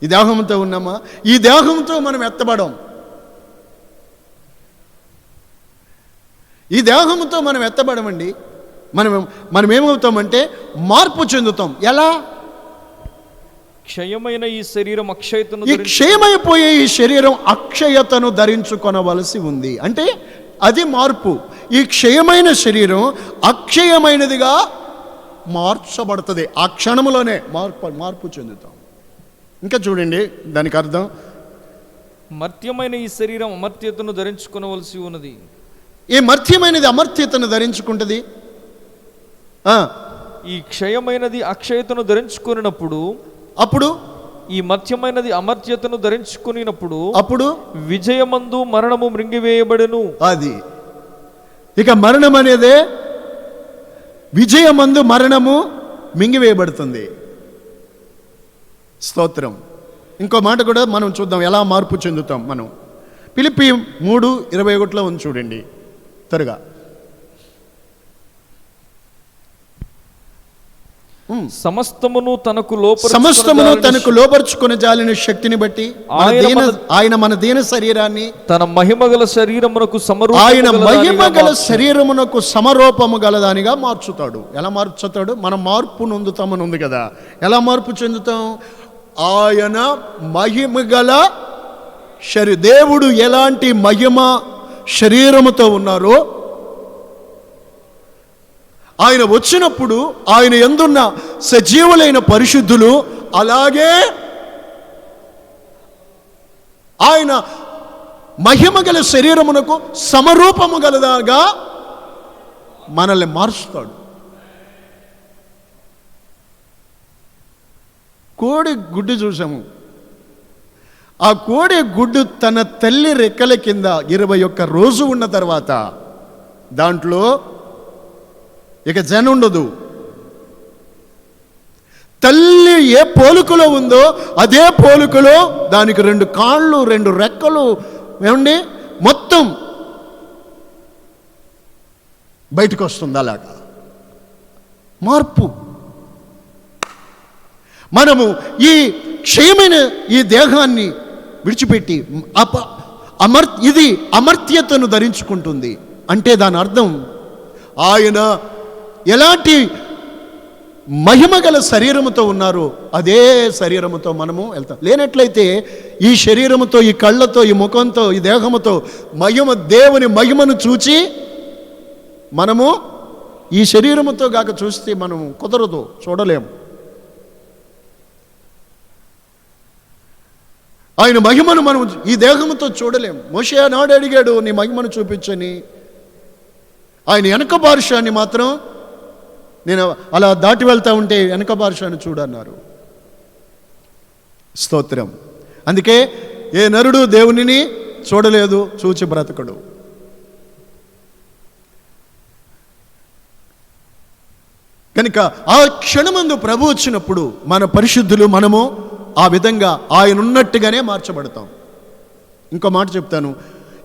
ఈ దేహంతో ఉన్నామా? ఈ దేహంతో మనం ఎత్తబడం. ఈ దేహంతో మనం ఎత్తబడమండి. మనం ఏమవుతామంటే మార్పు చెందుతాం. ఎలా? క్షయమైన ఈ శరీరం అక్షయతను, ఈ క్షయమైపోయే ఈ శరీరం అక్షయతను ధరించుకొనవలసి ఉంది. అంటే అది మార్పు. ఈ క్షయమైన శరీరం అక్షయమైనదిగా మార్చబడుతుంది. ఆ క్షణంలోనే మార్పు చెందుతాం. ఇంకా చూడండి దానికి అర్థం. మర్త్యమైన ఈ శరీరం అమర్త్యతను ధరించుకొనవలసి ఉన్నది. ఈ మర్త్యమైనది అమర్త్యతను ధరించుకుంటుంది. ఈ క్షయమైనది అక్షయతను ధరించుకున్నప్పుడు, అప్పుడు ఈ మర్త్యమైనది అమర్త్యతను ధరించుకున్నప్పుడు, అప్పుడు విజయమందు మరణము మృంగివేయబడెను. అది ఇక మరణం అనేదే, విజయమందు మరణము మింగివేయబడుతుంది. స్తోత్రం. ఇంకో మాట కూడా మనం చూద్దాం ఎలా మార్పు చెందుతాం మనం. ఫిలిప్పీ 3:21లో ఉంది చూడండి త్వరగా. సమస్తమును తనకు లోపరుచుకుని జాలిన శక్తిని బట్టి ఆయన మన దీన శరీరాన్ని తన మహిమగల శరీరమునకు సమరూపము గలదానిగా మార్చుతాడు. ఎలా మార్చుతాడు? మనం మార్పు నొందుతామని ఉంది కదా. ఎలా మార్పు చెందుతాం? ఆయన మహిమగల దేవుడు ఎలాంటి మహిమ శరీరముతో ఉన్నారో, ఆయన వచ్చినప్పుడు ఆయన యందున్న సజీవులైన పరిశుద్ధులు అలాగే ఆయన మహిమగల శరీరమునకు సమరూపము గలదాగా మనల్ని మారుస్తాడు. కోడి గుడ్డు చూసాము. ఆ కోడి గుడ్డు తన తల్లి రెక్కల కింద 21 రోజు ఉన్న తర్వాత దాంట్లో ఇక జన ఉండదు. తల్లి ఏ పోలుకలో ఉందో అదే పోలుకలో దానికి 2 కాళ్ళు 2 రెక్కలు ఏమండి మొత్తం బయటకు వస్తుంది. అలాగా మార్పు. మనము ఈ క్షయమైన ఈ దేహాన్ని విడిచిపెట్టి ఇది అమర్త్యతను ధరించుకుంటుంది. అంటే దాని అర్థం ఆయన ఎలాంటి మహిమగల శరీరముతో ఉన్నారో అదే శరీరముతో మనము వెళ్తాం. లేనట్లయితే ఈ శరీరముతో, ఈ కళ్ళతో, ఈ ముఖంతో, ఈ దేహముతో దేవుని మహిమను చూచి మనము ఈ శరీరముతో గాక చూస్తే మనం కుదరదు, చూడలేము. ఆయన మహిమను మనం ఈ దేహముతో చూడలేము. మోషే నాడు అడిగాడు, నీ మహిమను చూపించని. ఆయన వెనక పార్శ్వాన్ని మాత్రం నేను అలా దాటి వెళ్తా ఉంటే వెనక పార్శ్వాన్ని చూడన్నారు. స్తోత్రం. అందుకే ఏ నరుడు దేవునిని చూడలేదు, చూచి బ్రతకడు. కనుక ఆ క్షణమందు ప్రభు వచ్చినప్పుడు మన పరిశుద్ధులు మనము ఆ విధంగా ఆయన ఉన్నట్టుగానే మార్చబడతాం. ఇంకో మాట చెప్తాను.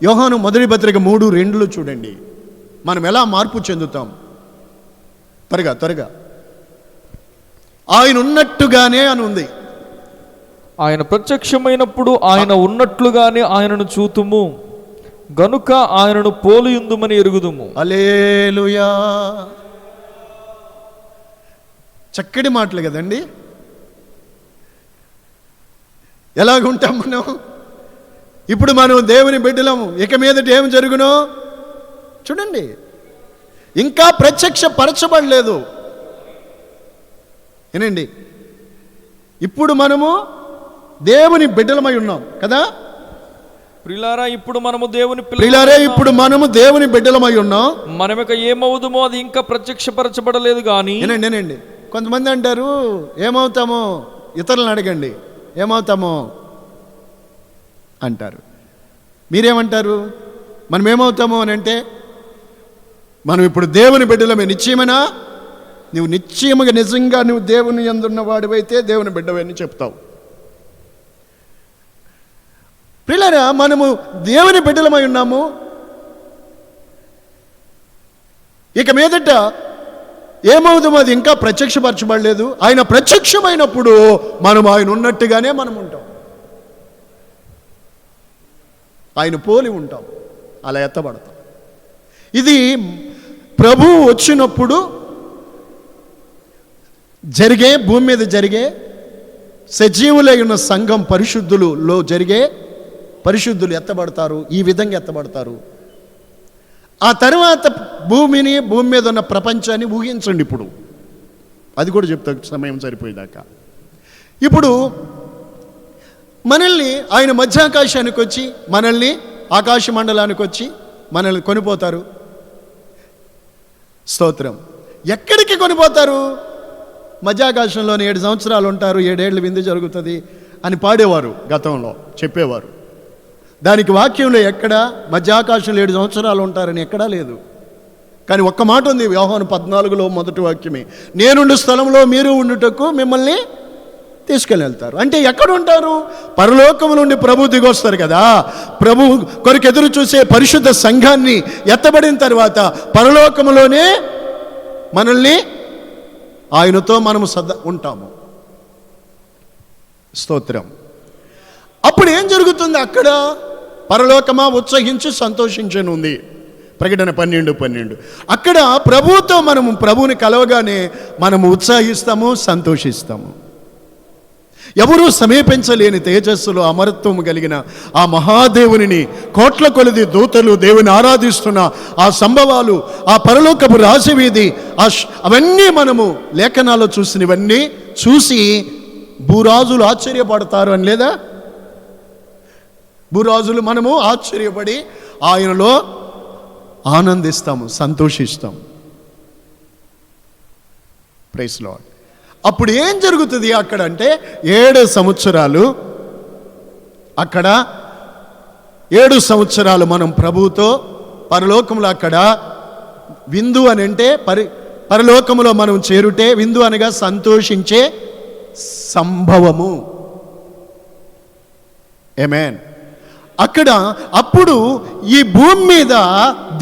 యోహాను మొదటి పత్రిక 3:2 చూడండి. మనం ఎలా మార్పు చెందుతాం. త్వరగా ఆయన ఉన్నట్టుగానే అని ఉంది. ఆయన ప్రత్యక్షమైనప్పుడు ఆయన ఉన్నట్లుగానే ఆయనను చూతుము, గనుక ఆయనను పోలియుందుమని ఎరుగుదుము. హల్లెలూయా. చక్కటి మాటలు కదండి. ఎలాగుంటాం మనం? ఇప్పుడు మనం దేవుని బిడ్డలము. ఇక మీదట ఏం జరుగునో చూడండి. ఇంకా ప్రత్యక్ష పరచబడలేదు. ఏనండి, ఇప్పుడు మనము దేవుని బిడ్డలమై ఉన్నాం కదా. ప్రియులారా, ఇప్పుడు మనము దేవుని ఇప్పుడు మనము దేవుని బిడ్డలమై ఉన్నాం. మనమిక ఏమవుదుమో అది ఇంకా ప్రత్యక్షపరచబడలేదు కానీ. ఏనండి, కొంతమంది అంటారు ఏమవుతామో, ఇతరులను అడగండి ఏమవుతామో అంటారు. మీరేమంటారు? మనం ఏమవుతామో అని అంటే, మనం ఇప్పుడు దేవుని బిడ్డలమే. నిశ్చయమేనా? నువ్వు నిశ్చయముగా నిజంగా నువ్వు దేవుని యందున్న వాడివైతే దేవుని బిడ్డవని చెప్తావు. ప్రియులారా, మనము దేవుని బిడ్డలమై ఉన్నాము. ఇక మీదట ఏమవుతామో అది ఇంకా ప్రత్యక్షపరచబడలేదు. ఆయన ప్రత్యక్షమైనప్పుడు మనం ఆయన ఉన్నట్టుగానే మనం ఉంటాం. ఆయన పోలి ఉంటాం, అలా ఎత్తబడతాం. ఇది ప్రభువు వచ్చినప్పుడు జరిగే, భూమి మీద జరిగే సజీవులై ఉన్న సంఘం పరిశుద్ధులలో జరిగే, పరిశుద్ధులు ఎత్తబడతారు. ఈ విధంగా ఎత్తబడతారు. ఆ తర్వాత భూమి మీద ఉన్న ప్రపంచాన్ని ఊహించండి. ఇప్పుడు అది కూడా చెప్తా, సమయం సరిపోయేదాకా. ఇప్పుడు మనల్ని ఆయన మధ్యాకాశానికి వచ్చి, మనల్ని ఆకాశ మండలానికి వచ్చి మనల్ని కొనిపోతారు. స్తోత్రం. ఎక్కడికి కొనిపోతారు? మధ్యాకాశంలోని 7 సంవత్సరాలు ఉంటారు, 7 ఏళ్ళు విందు జరుగుతుంది అని పాడేవారు, గతంలో చెప్పేవారు. దానికి వాక్యంలో ఎక్కడ మధ్యాకాశంలో 7 సంవత్సరాలు ఉంటారని ఎక్కడా లేదు. కానీ ఒక్క మాట ఉంది, యోహాను 14లో మొదటి వాక్యమే, నేనుండు స్థలంలో మీరు ఉండుటకు మిమ్మల్ని తీసుకెళ్ళి వెళ్తారు. అంటే ఎక్కడ ఉంటారు? పరలోకము నుండి ప్రభు దిగొస్తారు కదా. ప్రభు కొరకు ఎదురు చూసే పరిశుద్ధ సంఘాన్ని ఎత్తబడిన తర్వాత పరలోకములోనే మనల్ని ఆయనతో మనము ఉంటాము. స్తోత్రం. అప్పుడు ఏం జరుగుతుంది? అక్కడ పరలోకమా ఉత్సహించి సంతోషించనుంది. ప్రకటన 12:12. అక్కడ ప్రభువుతో మనము ప్రభువుని కలవగానే మనము ఉత్సాహిస్తాము, సంతోషిస్తాము. ఎవరూ సమీపించలేని తేజస్సులో అమరత్వము కలిగిన ఆ మహాదేవునిని కోట్ల కొలది దూతలు దేవుని ఆరాధిస్తున్న ఆ సంభవాలు, ఆ పరలోకపు రాశివీధి, అవన్నీ మనము లేఖనాల్లో చూసినవన్నీ చూసి భూరాజులు ఆశ్చర్యపడతారు అని లేదా? భూరాజులు మనము ఆశ్చర్యపడి ఆయనలో ఆనందిస్తాము, సంతోషిస్తాము. Praise lord. అప్పుడు ఏం జరుగుతుంది అక్కడ అంటే 7 సంవత్సరాలు, అక్కడ 7 సంవత్సరాలు మనం ప్రభువుతో పరలోకంలో అక్కడ విందు అని అంటే పరలోకములో మనం చేరుటే, విందు అనగా సంతోషించే సంభవము. ఆమేన్. అక్కడ అప్పుడు ఈ భూమి మీద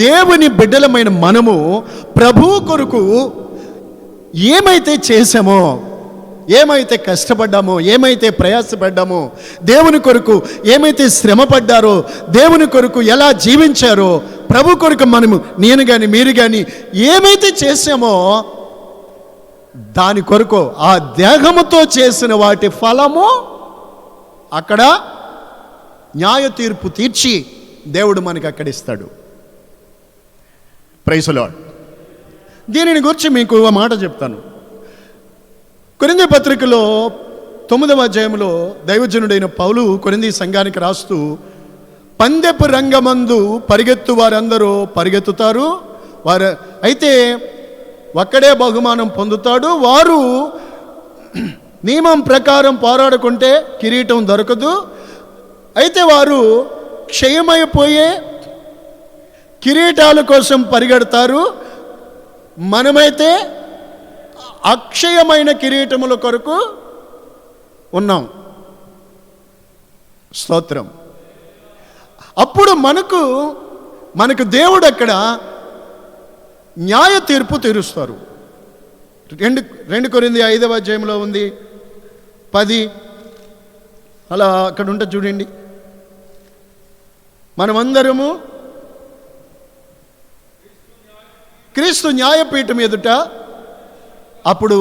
దేవుని బిడ్డలమైన మనము ప్రభువు కొరకు ఏమైతే చేశామో, ఏమైతే కష్టపడ్డామో, ఏమైతే ప్రయాసపడ్డామో, దేవుని కొరకు ఏమైతే శ్రమపడ్డారో, దేవుని కొరకు ఎలా జీవించారో, ప్రభు కొరకు మనము, నేను కానీ మీరు కానీ ఏమైతే చేశామో దాని కొరకు ఆ దేహముతో చేసిన వాటి ఫలము అక్కడ న్యాయ తీర్పు తీర్చి దేవుడు మనకి అక్కడ ఇస్తాడు. Praise the Lord. దీనిని గురించి మీకు ఒక మాట చెప్తాను. కొరింథీ పత్రికలో 9వ అధ్యాయంలో దైవజనుడైన పౌలు కొరింథీ సంఘానికి రాస్తూ, పందెపు రంగమందు పరిగెత్తు వారందరూ పరిగెత్తుతారు, వారు అయితే ఒక్కడే బహుమానం పొందుతాడు. వారు నియమం ప్రకారం పోరాడుకుంటే కిరీటం దొరకదు, అయితే వారు క్షయమైపోయే కిరీటాల కోసం పరిగెడతారు, మనమైతే అక్షయమైన కిరీటముల కొరకు ఉన్నాం. స్తోత్రం. అప్పుడు మనకు దేవుడు అక్కడ న్యాయ తీర్పు తీరుస్తారు. 2 కొరింథీ 5వ అధ్యాయంలో ఉంది 10, అలా అక్కడ ఉంటే చూడండి. మనమందరము క్రీస్తు న్యాయపీఠం ఎదుట, అప్పుడు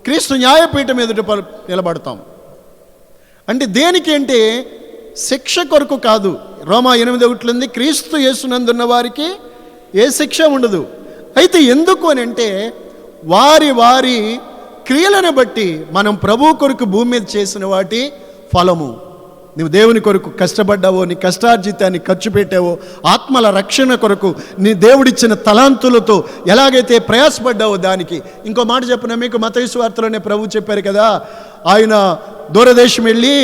క్రీస్తు న్యాయపీఠం ఎదుట నిలబడతాం. అంటే దేనికి అంటే శిక్ష కొరకు కాదు. రోమా 8:1 క్రీస్తు యేసునందున్న వారికి ఏ శిక్ష ఉండదు. అయితే ఎందుకు అని అంటే వారి వారి క్రియలను బట్టి మనం ప్రభు కొరకు భూమి మీద చేసిన వాటి ఫలము. నువ్వు దేవుని కొరకు కష్టపడ్డావో, నీ కష్టార్జితాన్ని ఖర్చు పెట్టావో, ఆత్మల రక్షణ కొరకు నీ దేవుడిచ్చిన తలాంతులతో ఎలాగైతే ప్రయాసపడ్డావో దానికి. ఇంకో మాట చెప్పిన మీకు మత్తయి సువార్తలోనే ప్రభు చెప్పారు కదా, ఆయన దూరదేశం వెళ్ళి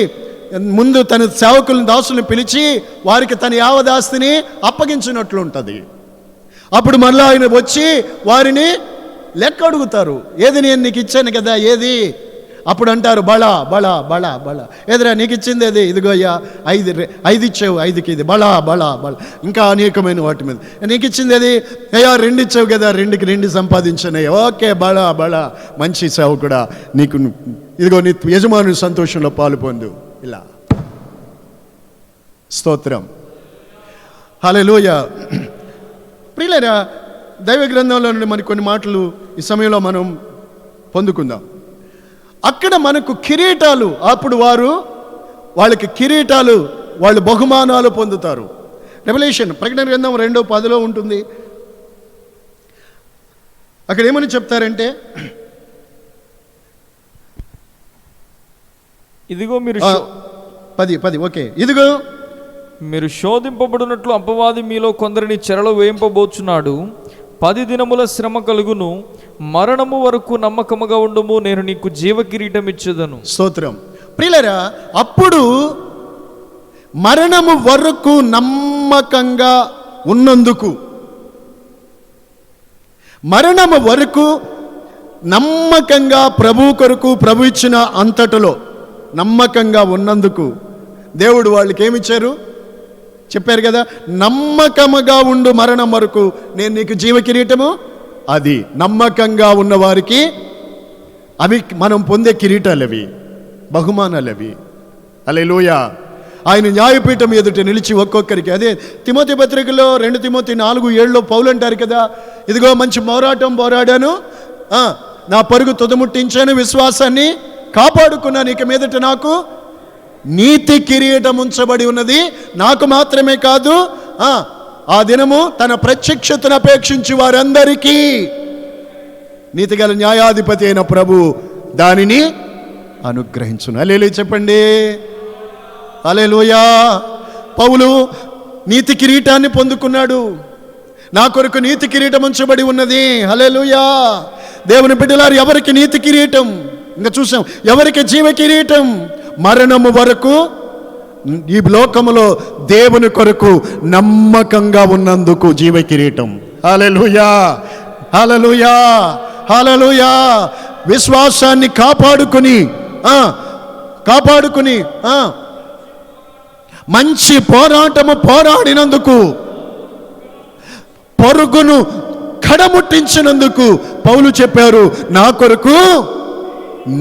ముందు తన సేవకులను, దాసులను పిలిచి వారికి తన యావదాస్తిని అప్పగించినట్లు ఉంటుంది. అప్పుడు మళ్ళీ ఆయన వచ్చి వారిని లెక్క అడుగుతారు. ఏది నేను నీకు ఇచ్చాను కదా, ఏది? అప్పుడు అంటారు బళా బళా బళా బళా, ఎదురా నీకు ఇచ్చింది ఏది? ఇదిగో అయ్యా 5 ఇచ్చావు, 5కి ఇది బళా బళా బళా, ఇంకా అనేకమైన వాటి మీద. నీకు ఇచ్చింది ఏది? అయ్యా 2 ఇచ్చావు కదా, 2కి 2 సంపాదించానయ్యా. ఓకే బళా బళా, మంచి సేవకుడా, నీకు ఇదిగో నీ యజమానుని సంతోషంలో పాలు పొందు. ఇలా స్తోత్రం. హల్లెలూయా. ప్రియులారా, దైవ గ్రంథంలో నుండి మరి కొన్ని మాటలు ఈ సమయంలో మనం పొందుకుందాం. అక్కడ మనకు కిరీటాలు, అప్పుడు వాళ్ళకి కిరీటాలు, వాళ్ళు బహుమానాలు పొందుతారు. రెవల్యూషన్ ప్రకటన గ్రంథం 2:10 ఉంటుంది. అక్కడ ఏమని చెప్తారంటే, ఇదిగో మీరు 10 ఓకే, ఇదిగో మీరు శోధింపబడినట్లు అపవాది మీలో కొందరిని చెరలో వేయింపబోచున్నాడు. 10 దినముల శ్రమ కలుగును, మరణము వరకు నమ్మకముగా ఉండుము, నేను నీకు జీవ కిరీటం ఇచ్చేదను. స్తోత్రం. ప్రియులారా, అప్పుడు మరణము వరకు నమ్మకంగా ఉన్నందుకు, మరణము వరకు నమ్మకంగా ప్రభు కొరకు, ప్రభు ఇచ్చిన అంతటిలో నమ్మకంగా ఉన్నందుకు దేవుడు వాళ్ళకి ఏమిచ్చారు చెప్పారు కదా, నమ్మకముగా ఉండు మరణం వరకు నేను నీకు జీవ కిరీటము. అది నమ్మకంగా ఉన్న వారికి అవి మనం పొందే కిరీటాలు, అవి బహుమానాలు, అవి. హల్లెలూయా. ఆయన న్యాయపీఠం ఎదుట నిలిచి ఒక్కొక్కరికి, అదే తిమోతి పత్రికలో 2 తిమోతి 4:7 పౌలు అంటారు కదా, ఇదిగో మంచి పోరాటం పోరాడాను, నా పరుగు తుదముట్టించాను, విశ్వాసాన్ని కాపాడుకున్నాను. ఇక మీదట నాకు నీతి కిరీటం ఉంచబడి ఉన్నది. నాకు మాత్రమే కాదు, ఆ దినము తన ప్రత్యక్షతను అపేక్షించి వారందరికీ నీతిగల న్యాయాధిపతి అయిన ప్రభు దానిని అనుగ్రహించును. హల్లెలూయా చెప్పండి. హల్లెలూయా. పౌలు నీతి కిరీటాన్ని పొందుకున్నాడు. నా కొరకు నీతి కిరీటం ఉంచబడి ఉన్నది. హల్లెలూయా. దేవుని బిడ్డలారు, ఎవరికి నీతి కిరీటం? ఇంకా చూసాం. ఎవరికి జీవ కిరీటం? మరణము వరకు ఈ లోకములో దేవుని కొరకు నమ్మకంగా ఉన్నందుకు జీవ కిరీటం. హల్లెలూయా, హల్లెలూయా, హల్లెలూయా. విశ్వాసాన్ని కాపాడుకుని మంచి పోరాటము పోరాడినందుకు, పరుగును కడముట్టించినందుకు పౌలు చెప్పారు, నా కొరకు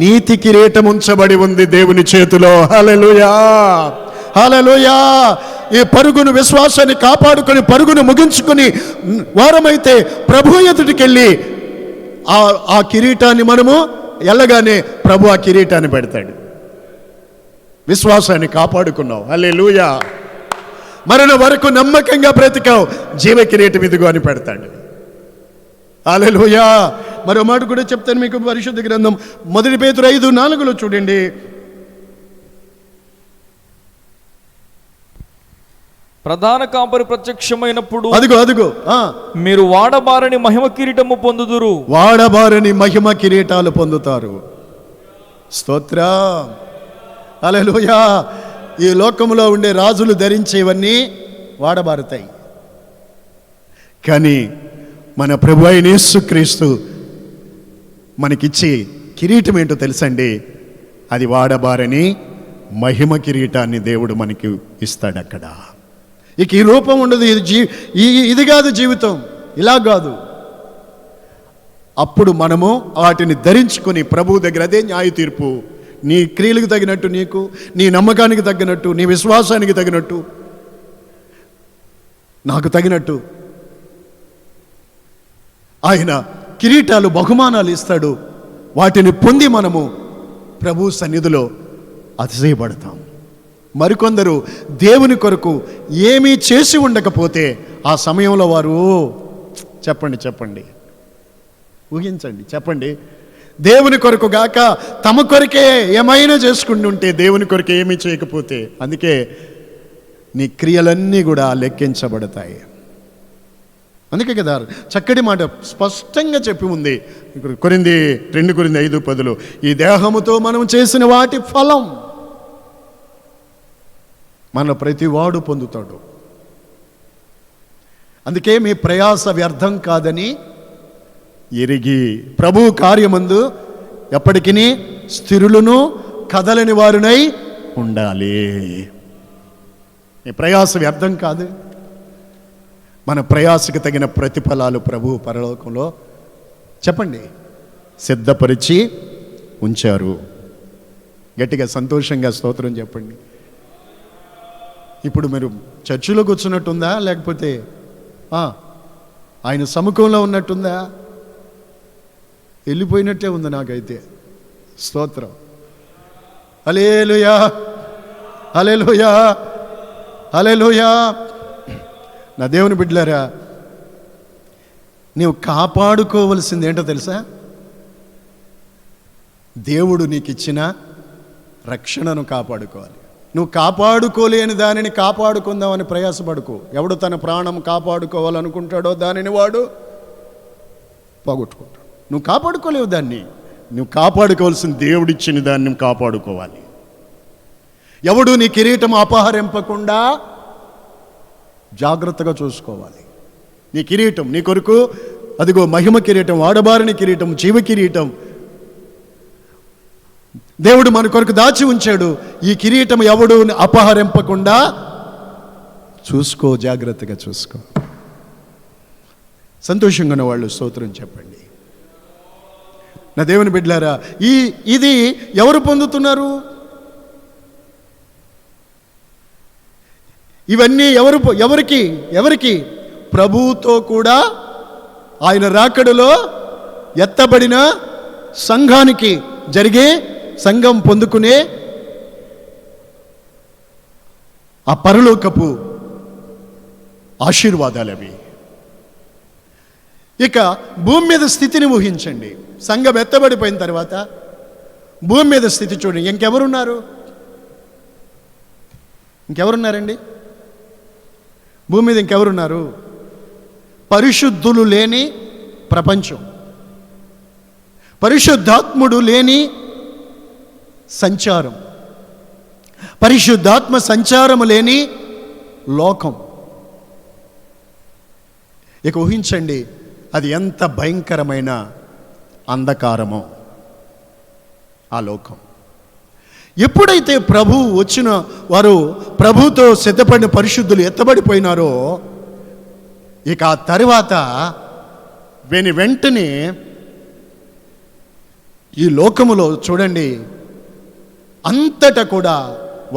నీతి కిరీటం ఉంచబడి ఉంది దేవుని చేతిలో. హల్లెలూయా, హల్లెలూయా. ఈ పరుగును, విశ్వాసాన్ని కాపాడుకొని పరుగును ముగించుకొని వారమైతే ప్రభు ఎదుటికి వెళ్ళి ఆ కిరీటాన్ని మనము వెళ్ళగానే ప్రభు ఆ కిరీటాన్ని పెడతాడు. విశ్వాసాన్ని కాపాడుకున్నావు, హల్లెలూయా. మరణ వరకు నమ్మకంగా బ్రతికావు, జీవ కిరీటం ఇదిగో అని పెడతాడు. హల్లెలూయా. మరో మాట కూడా చెప్తాను మీకు. పరిశుద్ధ గ్రంథం 1 పేతురు 5:4 చూడండి. ప్రధాన కాపరి ప్రత్యక్షమైనప్పుడు అదిగో మీరు వాడబారని మహిమ కిరీటము పొందుదురు. వాడబారని మహిమ కిరీటాలు పొందుతారు. స్తోత్రం, హల్లెలూయా. ఈ లోకంలో ఉండే రాజులు ధరించేవన్నీ వాడబారుతాయి. కానీ మన ప్రభు అయిన యేసుక్రీస్తు మనకిచ్చే కిరీటం ఏంటో తెలుసండి? అది వాడబారని మహిమ కిరీటాన్ని దేవుడు మనకి ఇస్తాడు అక్కడ. ఇక ఈ రూపం ఉండదు. ఇది కాదు జీవితం, ఇలా కాదు. అప్పుడు మనము వాటిని ధరించుకొని ప్రభు దగ్గర, అదే న్యాయ తీర్పు. నీ క్రియలకు తగినట్టు నీకు, నీ నమ్మకానికి తగినట్టు, నీ విశ్వాసానికి తగినట్టు, నాకు తగినట్టు ఆయన కిరీటాలు, బహుమానాలు ఇస్తాడు. వాటిని పొంది మనము ప్రభు సన్నిధిలో అతిశయపడతాం. మరికొందరు దేవుని కొరకు ఏమీ చేసి ఉండకపోతే ఆ సమయంలో వారు చెప్పండి ఊహించండి, చెప్పండి. దేవుని కొరకు గాక తమ కొరకే ఏమైనా చేసుకుంటుంటే, దేవుని కొరకు ఏమీ చేయకపోతే, అందుకే నీ క్రియలన్నీ కూడా లెక్కించబడతాయి. అందుకే కదా చక్కటి మాట స్పష్టంగా చెప్పి ఉంది 2 కొరింథీ 5:10. ఈ దేహముతో మనం చేసిన వాటి ఫలం మన ప్రతివాడు పొందుతాడు. అందుకే మీ ప్రయాస వ్యర్థం కాదని ఎరిగి ప్రభు కార్యమందు ఎప్పటికీ స్థిరులను కదలని వారునై ఉండాలి. మీ ప్రయాస వ్యర్థం కాదు. మన ప్రయాసకు తగిన ప్రతిఫలాలు ప్రభు పరలోకంలో చెప్పండి సిద్ధపరిచి ఉంచారు. గట్టిగా సంతోషంగా స్తోత్రం చెప్పండి. ఇప్పుడు మీరు చర్చిలో కూర్చున్నట్టుందా, లేకపోతే ఆయన సముఖంలో ఉన్నట్టుందా? వెళ్ళిపోయినట్టే ఉంది నాకైతే. స్తోత్రం, హల్లెలూయా, హల్లెలూయా, హల్లెలూయా. నా దేవుని బిడ్డలారా, నీవు కాపాడుకోవలసింది ఏంటో తెలుసా? దేవుడు నీకు ఇచ్చిన రక్షణను కాపాడుకోవాలి. నువ్వు కాపాడుకోలేని దానిని కాపాడుకుందామని ప్రయాసపడుకో. ఎవడు తన ప్రాణం కాపాడుకోవాలనుకుంటాడో దానిని వాడు పోగొట్టుకుంటాడు. నువ్వు కాపాడుకోలేవు దాన్ని. నువ్వు కాపాడుకోవాల్సిన దేవుడిచ్చిన దాన్ని నువ్వు కాపాడుకోవాలి. ఎవడు నీ కిరీటం అపహరింపకుండా జాగ్రత్తగా చూసుకోవాలి. నీ కిరీటం నీ కొరకు అదిగో మహిమ కిరీటం, వాడబారిన కిరీటం, జీవ కిరీటం దేవుడు మన కొరకు దాచి ఉంచాడు. ఈ కిరీటం ఎవడు అపహరింపకుండా చూసుకో, జాగ్రత్తగా చూసుకో. సంతోషంగా ఉన్న వాళ్ళు స్తోత్రం చెప్పండి. నా దేవుని బిడ్డలారా, ఇది ఎవరు పొందుతున్నారు? ఇవన్నీ ఎవరికి? ప్రభువుతో కూడా ఆయన రాకడలో ఎత్తబడిన సంఘానికి జరిగే సంఘం పొందుకునే ఆ పరలోకపు ఆశీర్వాదాలు అవి. ఇక భూమి మీద స్థితిని ఊహించండి. సంఘం ఎత్తబడిపోయిన తర్వాత భూమి మీద స్థితి చూడండి. ఇంకెవరున్నారండి భూమి మీద? ఇంకెవరున్నారు? పరిశుద్ధులు లేని ప్రపంచం, పరిశుద్ధాత్ముడు లేని సంచారం, పరిశుద్ధాత్మ సంచారము లేని లోకం. ఇక ఊహించండి అది ఎంత భయంకరమైన అంధకారమో ఆ లోకం. ఎప్పుడైతే ప్రభు వచ్చిన వారు, ప్రభుతో సిద్ధపడిన పరిశుద్ధులు ఎత్తబడిపోయినారో, ఇక ఆ తరువాత వెంటనే ఈ లోకములో చూడండి, అంతటా కూడా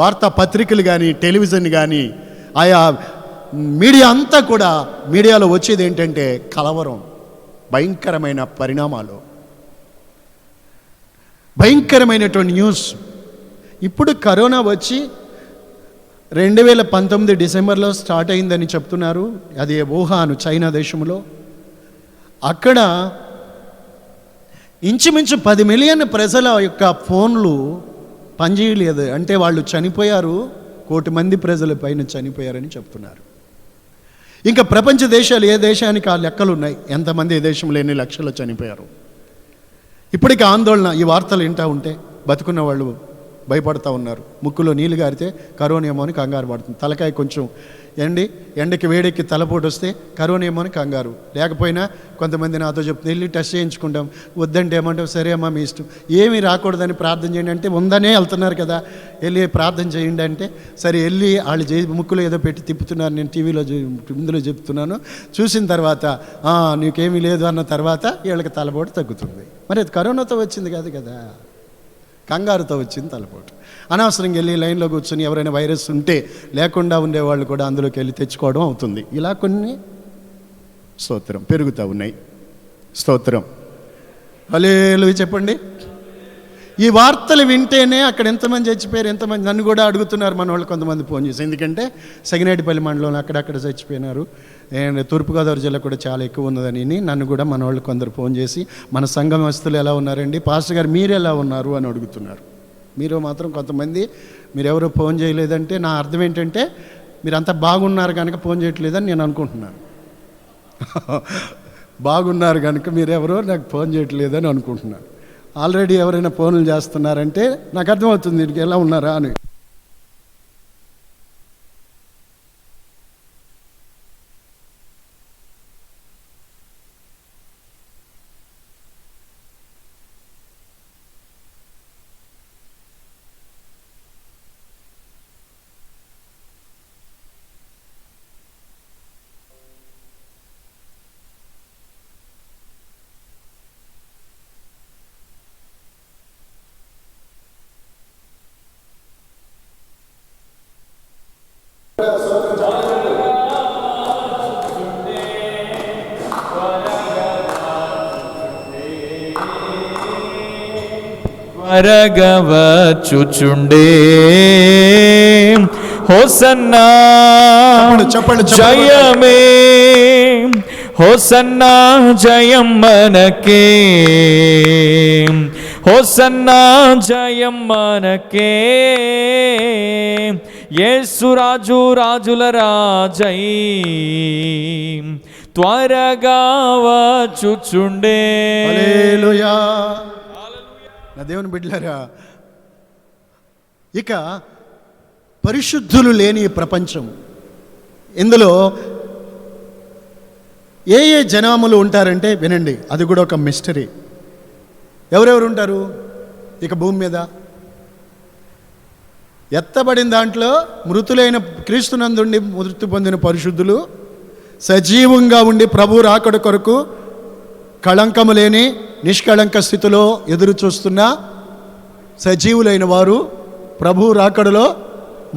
వార్తాపత్రికలు కానీ, టెలివిజన్ కానీ, ఆయా మీడియా అంతా కూడా, మీడియాలో వచ్చేది ఏంటంటే కలవరం, భయంకరమైన పరిణామాలు, భయంకరమైనటువంటి న్యూస్. ఇప్పుడు కరోనా వచ్చి 2019 డిసెంబర్లో స్టార్ట్ అయిందని చెప్తున్నారు. అది వుహాన్, చైనా దేశంలో. అక్కడ ఇంచుమించు 10 మిలియన్ ప్రజల యొక్క ఫోన్లు పనిచేయలేదు. అంటే వాళ్ళు చనిపోయారు, 1 కోటి మంది ప్రజల పైన చనిపోయారని చెప్తున్నారు. ఇంకా ప్రపంచ దేశాలు, ఏ దేశానికి ఆ లెక్కలు ఉన్నాయి, ఎంతమంది ఏ దేశంలో ఎన్ని లక్షలు చనిపోయారు. ఇప్పటికీ ఆందోళన. ఈ వార్తలు వింటూ ఉంటే బతుకున్న వాళ్ళు భయపడుతూ ఉన్నారు. ముక్కులో నీళ్ళు గారితే కరోనా ఏమో అని కంగారు పడుతుంది. తలకాయ కొంచెం ఎండకి వేడెక్కి తలపోటు వస్తే కరోనా ఏమో అని కంగారు. లేకపోయినా కొంతమంది నాతో చెప్తుంది, వెళ్ళి టెస్ట్ చేయించుకుంటాం, వద్దంటే ఏమంటాం, సరే అమ్మా మీ ఇష్టం, ఏమీ రాకూడదని ప్రార్థన చేయండి అంటే, ఉందనే వెళ్తున్నారు కదా, వెళ్ళి ప్రార్థన చేయండి అంటే, సరే వెళ్ళి వాళ్ళు ముక్కులో ఏదో పెట్టి తిప్పుతున్నారు. నేను టీవీలో ఇందులో చెప్తున్నాను. చూసిన తర్వాత నీకేమీ లేదు అన్న తర్వాత వీళ్ళకి తలపోటు తగ్గుతుంది. మరి అది కరోనాతో వచ్చింది కాదు కదా, కంగారుతో వచ్చింది తలపోటు. అనవసరంగా వెళ్ళి లైన్లో కూర్చొని ఎవరైనా వైరస్ ఉంటే లేకుండా ఉండేవాళ్ళు కూడా అందులోకి వెళ్ళి తెచ్చుకోవడం అవుతుంది. ఇలా కొన్ని స్తోత్రం పెరుగుతూ ఉన్నాయి. స్తోత్రం, హల్లెలూయా చెప్పండి. ఈ వార్తలు వింటేనే అక్కడ ఎంతమంది చచ్చిపోయారు, ఎంతమంది, నన్ను కూడా అడుగుతున్నారు మన వాళ్ళు కొంతమంది ఫోన్ చేసి. ఎందుకంటే సగినేటిపల్లి మండలంలో అక్కడక్కడ చచ్చిపోయినారు, అండ్ తూర్పుగోదావరి జిల్లా కూడా చాలా ఎక్కువ ఉన్నదని నన్ను కూడా మన వాళ్ళు కొందరు ఫోన్ చేసి, మన సంఘమస్తులు ఎలా ఉన్నారండి, పాస్టర్ గారు మీరు ఎలా ఉన్నారు అని అడుగుతున్నారు. మీరు మాత్రం కొంతమంది మీరెవరో ఫోన్ చేయలేదంటే నా అర్థం ఏంటంటే మీరంతా బాగున్నారు కనుక ఫోన్ చేయట్లేదని నేను అనుకుంటున్నాను. బాగున్నారు కనుక మీరెవరో నాకు ఫోన్ చేయట్లేదని అనుకుంటున్నాను. ఆల్రెడీ ఎవరైనా ఫోన్లు చేస్తున్నారంటే నాకు అర్థమవుతుంది వీరికి ఎలా ఉన్నారా అని. త్వరగవచ్చుచుండే హోసన్నా చెప్పండి జయమే, హోసన్నా జయం మనకే, హోసన్నా జయం మనకే, యేసు రాజు రాజుల రాజై త్వరగా వచ్చుచుండే. హల్లెలూయా. నా దేవుని బిడ్డలారా, ఇక పరిశుద్ధులు లేని ప్రపంచం, ఇందులో ఏ జనాములు ఉంటారంటే వినండి, అది కూడా ఒక మిస్టరీ. ఎవరెవరు ఉంటారు ఇక భూమి మీద? ఎత్తబడిన దాంట్లో మృతులైన క్రీస్తునందుండి మృతి పొందిన పరిశుద్ధులు, సజీవంగా ఉండి ప్రభు రాకడ కొరకు కళంకము లేని నిష్కళంక స్థితిలో ఎదురు చూస్తున్న సజీవులైన వారు ప్రభు రాకడలో